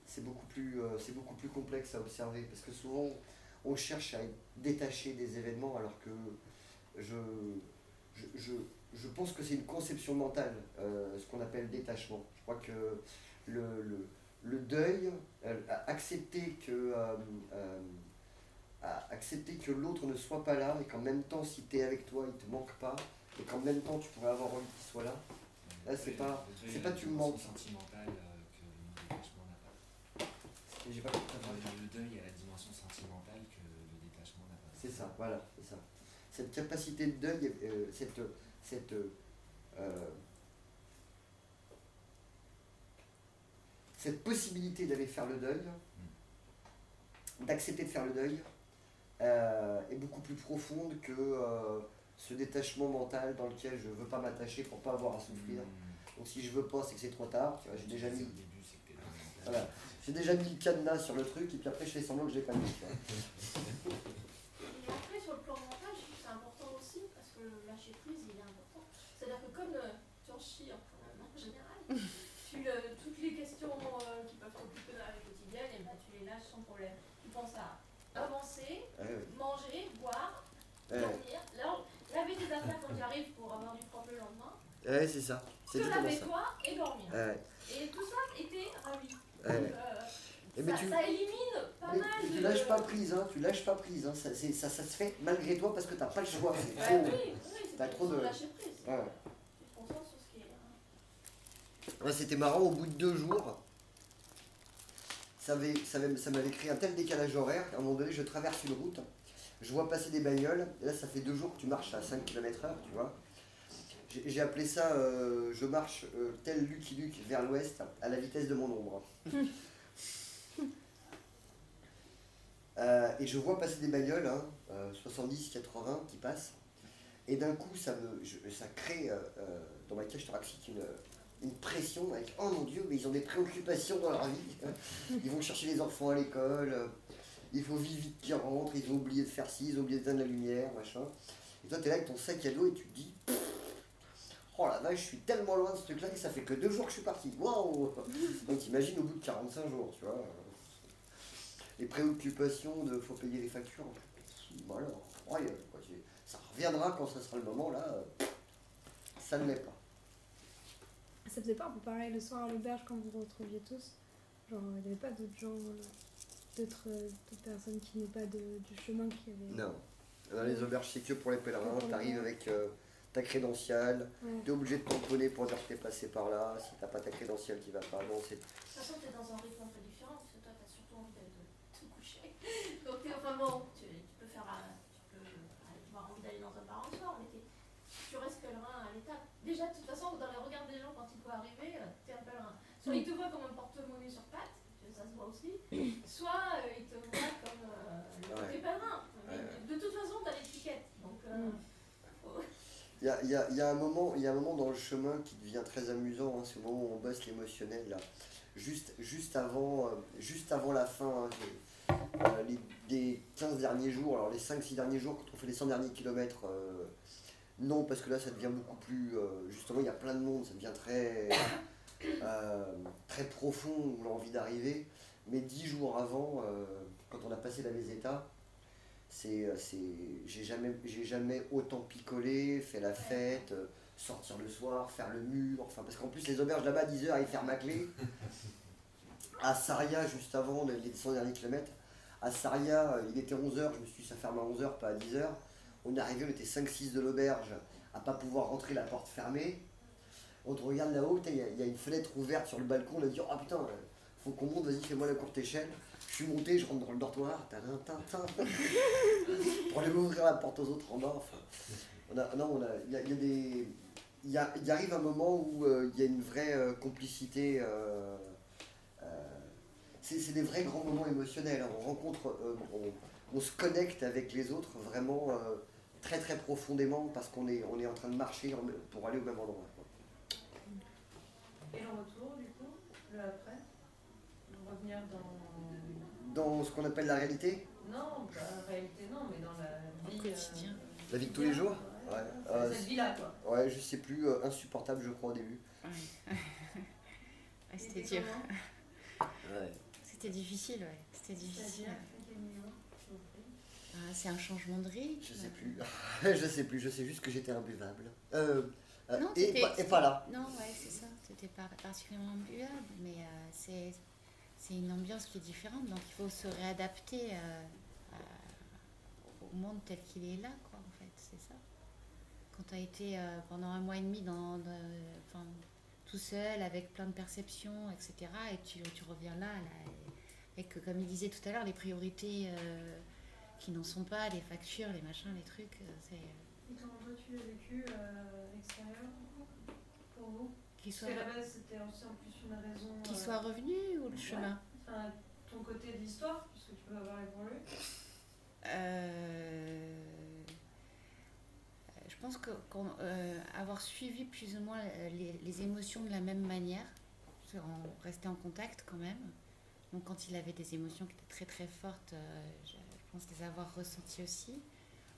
c'est beaucoup plus complexe à observer, parce que souvent on cherche à être détaché des événements, alors que je pense que c'est une conception mentale, ce qu'on appelle détachement. Je crois que le deuil, accepter que l'autre ne soit pas là, et qu'en même temps, si tu es avec toi, il te manque pas, et qu'en même temps, tu pourrais avoir envie qu'il soit là. Là, c'est pas tu me manques. Sentimentale que le détachement n'a pas. J'ai pas compris. Le deuil a la dimension sentimentale que le détachement n'a pas. C'est ça, voilà, c'est ça. Cette capacité de deuil, cette possibilité d'aller faire le deuil, d'accepter de faire le deuil, est beaucoup plus profonde que ce détachement mental dans lequel je ne veux pas m'attacher pour pas avoir à souffrir. Donc si je veux pas, c'est que c'est trop tard. Tu vois, j'ai déjà mis. Voilà. J'ai déjà mis le cadenas sur le truc, et puis après je fais semblant que je l'ai pas mis. Et après, sur le plan mental, je trouve que c'est important aussi, parce que le lâcher prise, il est important. C'est-à-dire que comme tu gens chiants quand même, en général. Toutes les questions qui peuvent t'occuper dans la vie quotidienne, et ben, tu les lâches sans problème. Tu penses à avancer, manger, boire, dormir, laver tes affaires quand tu arrives pour avoir du propre le lendemain. Ouais, c'est ça. Te laver toi et dormir. Et tout ça était ravi. Donc, ça élimine pas mal de... Tu lâches pas prise, hein, tu lâches pas prise. Hein. Ça se fait malgré toi parce que t'as pas le choix. Oui, c'est trop de lâcher prise. Tu te concentres sur ce qui est... Ouais, c'était marrant, au bout de 2 jours, ça m'avait créé un tel décalage horaire qu'à un moment donné, je traverse une route, je vois passer des bagnoles, et là, ça fait 2 jours que tu marches à 5 km/h, tu vois. J'ai appelé ça, je marche tel Lucky Luke vers l'ouest, à la vitesse de mon ombre. Et je vois passer des bagnoles, 70-80 qui passent, et d'un coup, ça crée dans ma cage thoracique une pression avec oh mon Dieu, mais ils ont des préoccupations dans leur vie. Ils vont chercher les enfants à l'école, il faut vite qu'ils rentrent, ils ont oublié de faire ci, ils ont oublié d'éteindre la lumière, machin. Et toi, tu es là avec ton sac à dos et tu te dis oh la vache, je suis tellement loin de ce truc-là que ça fait que 2 jours que je suis parti. Waouh! Donc t'imagines au bout de 45 jours, tu vois. Les préoccupations de faut payer les factures, voilà, incroyable. Ça reviendra quand ce sera le moment, là, ça ne l'est pas. Ça faisait pas un peu pareil le soir à l'auberge quand vous vous retrouviez tous? Genre, il n'y avait pas d'autres gens, d'autres personnes qui venaient pas du chemin qui avaient... Non. Dans les auberges, c'est que pour les pèlerins. T'arrives avec ta crédentiale, t'es obligé de tamponner pour dire que t'es passé par là. Si t'as pas ta crédentiale, tu vas pas. Non, c'est... De toute façon, t'es dans un rythme un peu différent, parce que toi, t'as surtout envie de te coucher. Donc, enfin bon, tu peux avoir envie d'aller dans un bar en soir, mais tu restes pèlerin à l'étape. Déjà, de toute façon, dans les regards des gens, quand ils peuvent arriver, t'es un pèlerin. Soit ils te voient comme un porte-monnaie sur pattes, ça se voit aussi, soit ils te voient comme le pèlerin. Mais de toute façon, t'as l'étiquette. Donc, il y a un moment dans le chemin qui devient très amusant, hein, c'est le moment où on bosse l'émotionnel, là. Juste avant la fin, des 15 derniers jours, alors les 5-6 derniers jours, quand on fait les 100 derniers kilomètres, non, parce que là ça devient beaucoup plus, justement il y a plein de monde, ça devient très profond où on a envie d'arriver, mais 10 jours avant, quand on a passé la Meseta, j'ai jamais autant picolé, fait la fête, sortir le soir, faire le mur, enfin parce qu'en plus les auberges là-bas 10h ils ferment à clé. À Saria, juste avant les 100 derniers kilomètres, à Saria il était 11h, je me suis dit ça ferme à 11h, pas à 10h. On est arrivé, on était 5-6 de l'auberge à pas pouvoir rentrer, la porte fermée. On te regarde là-haut, il y a une fenêtre ouverte sur le balcon, on a dit oh putain, faut qu'on monte, vas-y fais-moi la courte échelle. Je suis monté, je rentre dans le dortoir, pour aller m'ouvrir la porte aux autres en bas. Enfin, il arrive un moment où il y a une vraie complicité. C'est des vrais grands moments émotionnels. Hein. On rencontre, on se connecte avec les autres vraiment très très profondément parce qu'on est en train de marcher pour aller au même endroit. Quoi. Et le retour du coup, le après, revenir dans ce qu'on appelle la réalité? Non, la réalité non, mais dans la vie quotidien. La vie de tous les jours? Ouais. Cette vie-là quoi. Ouais, je sais plus, insupportable je crois au début. Ouais. Ouais, c'était dur. Ouais. C'était difficile, ouais. C'était difficile. C'est un changement de rythme. Je sais plus. Je sais juste que j'étais imbuvable. Non, et pas là. Non, ouais, c'est ça. C'était pas particulièrement imbuvable, mais c'est une ambiance qui est différente, donc il faut se réadapter au monde tel qu'il est là, quoi, en fait, c'est ça. Quand tu as été pendant 1 mois et demi tout seul, avec plein de perceptions, etc., et tu reviens là, avec, comme il disait tout à l'heure, les priorités qui n'en sont pas, les factures, les machins, les trucs, c'est... Et comment toi tu l'as vécu à l'extérieur, pour vous? Parce que à la base c'était aussi en plus une raison... Qu'il soit revenu ou le chemin? Enfin, ton côté de l'histoire, puisque tu peux avoir évolué. Je pense avoir suivi plus ou moins les émotions de la même manière, rester en contact quand même. Donc quand il avait des émotions qui étaient très très fortes, je pense les avoir ressenties aussi.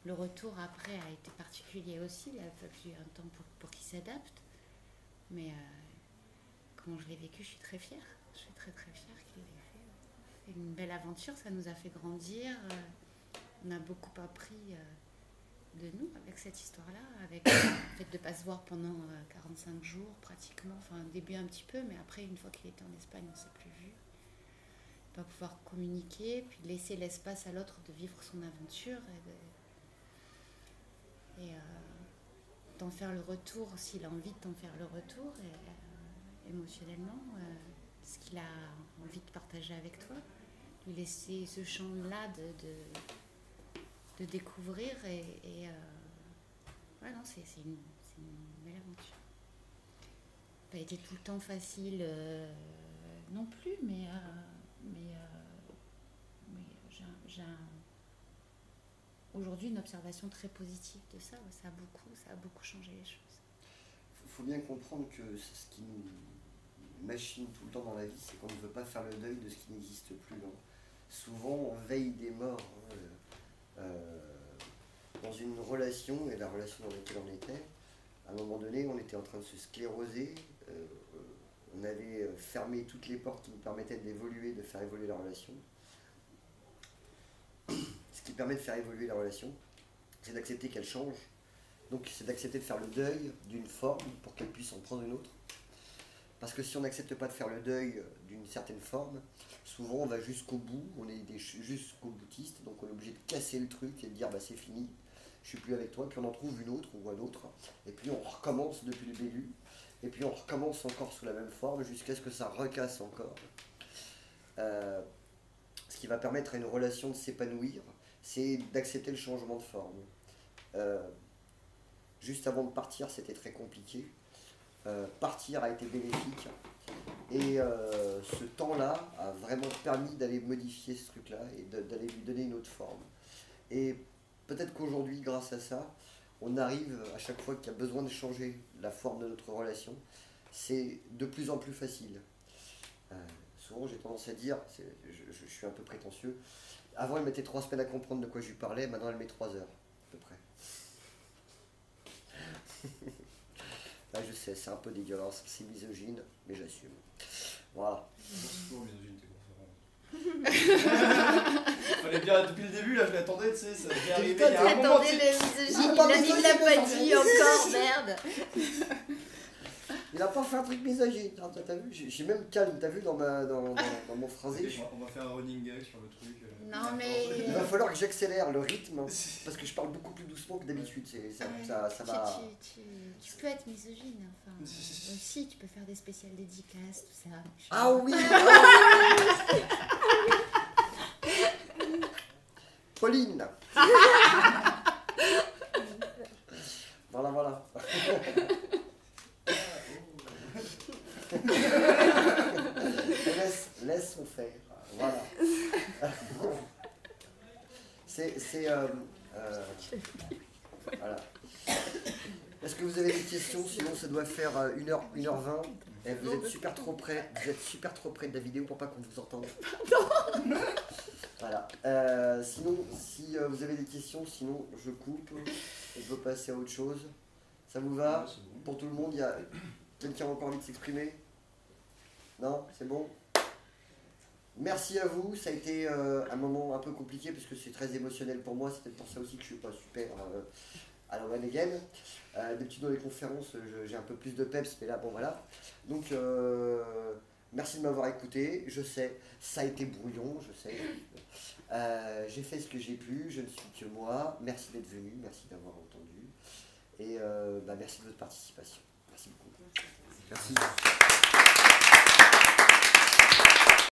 Le retour après a été particulier aussi, il a fallu un temps pour qu'il s'adapte. Mais comment je l'ai vécu, je suis très fière. Je suis très très fière qu'il l'ait fait. C'est une belle aventure, ça nous a fait grandir. On a beaucoup appris de nous avec cette histoire-là, avec le fait de ne pas se voir pendant 45 jours pratiquement. Enfin, au début un petit peu, mais après, une fois qu'il était en Espagne, on ne s'est plus vu. Pas pouvoir communiquer, puis laisser l'espace à l'autre de vivre son aventure et d'en faire le retour s'il a envie de t'en faire le retour émotionnellement, ce qu'il a envie de partager avec toi, lui laisser ce champ-là de découvrir ouais, non, c'est une belle aventure. Ça n'a pas été tout le temps facile non plus, mais j'ai aujourd'hui une observation très positive de ça. Ça a beaucoup changé les choses. Il faut bien comprendre que ce qui nous machine tout le temps dans la vie, c'est qu'on ne veut pas faire le deuil de ce qui n'existe plus. Hein. Souvent, on veille des morts dans une relation, et la relation dans laquelle on était, à un moment donné, on était en train de se scléroser. On avait fermé toutes les portes qui nous permettaient d'évoluer, de faire évoluer la relation. Ce qui permet de faire évoluer la relation, c'est d'accepter qu'elle change. Donc c'est d'accepter de faire le deuil d'une forme pour qu'elle puisse en prendre une autre. Parce que si on n'accepte pas de faire le deuil d'une certaine forme, souvent on va jusqu'au bout, on est jusqu'au boutiste, donc on est obligé de casser le truc et de dire bah c'est fini, je suis plus avec toi, puis on en trouve une autre ou un autre, et puis on recommence depuis le début, et puis on recommence encore sous la même forme jusqu'à ce que ça recasse encore. Ce qui va permettre à une relation de s'épanouir, c'est d'accepter le changement de forme. Juste avant de partir, c'était très compliqué. Partir a été bénéfique. Et ce temps-là a vraiment permis d'aller modifier ce truc-là et d'aller lui donner une autre forme. Et peut-être qu'aujourd'hui, grâce à ça, on arrive à chaque fois qu'il y a besoin de changer la forme de notre relation. C'est de plus en plus facile. Souvent, j'ai tendance à dire, je suis un peu prétentieux, avant elle mettait 3 semaines à comprendre de quoi je lui parlais, maintenant elle met 3 heures, à peu près. Là, je sais, c'est un peu dégueulasse, c'est misogyne, mais j'assume. Voilà. C'est toujours misogyne, tes conférences. Fallait bien depuis le début, là, je l'attendais, tu sais, ça devait arriver. Il y a un moment, le misogyne, il l'a pas dit encore, merde. Il a pas fait un truc misogyne, t'as vu, j'ai même calme, t'as vu dans mon phrasé. On va faire un running gag sur le truc. Non mais... Il va falloir que j'accélère le rythme, parce que je parle beaucoup plus doucement que d'habitude, ça va... Tu peux être misogyne, enfin, aussi tu peux faire des spéciales dédicaces, tout ça. Ah oui. Pauline. Voilà. Laisse-on faire. Voilà. Voilà. Est-ce que vous avez des questions? Sinon, ça doit faire 1h20. Et vous êtes super trop près. Vous êtes super trop près de la vidéo pour pas qu'on vous entende. Voilà. Sinon, si vous avez des questions, sinon je coupe. On peut passer à autre chose. Ça vous va? Pour tout le monde, il y a quelqu'un qui a encore envie de s'exprimer? Non? C'est bon? Merci à vous. Ça a été un moment un peu compliqué parce que c'est très émotionnel pour moi. C'est peut-être pour ça aussi que je suis pas super à la one again. D'habitude dans les conférences, j'ai un peu plus de peps, mais là, bon voilà. Donc, merci de m'avoir écouté. Je sais, ça a été brouillon, je sais. J'ai fait ce que j'ai pu, je ne suis que moi. Merci d'être venu, merci d'avoir entendu. Et merci de votre participation. Merci beaucoup. Merci.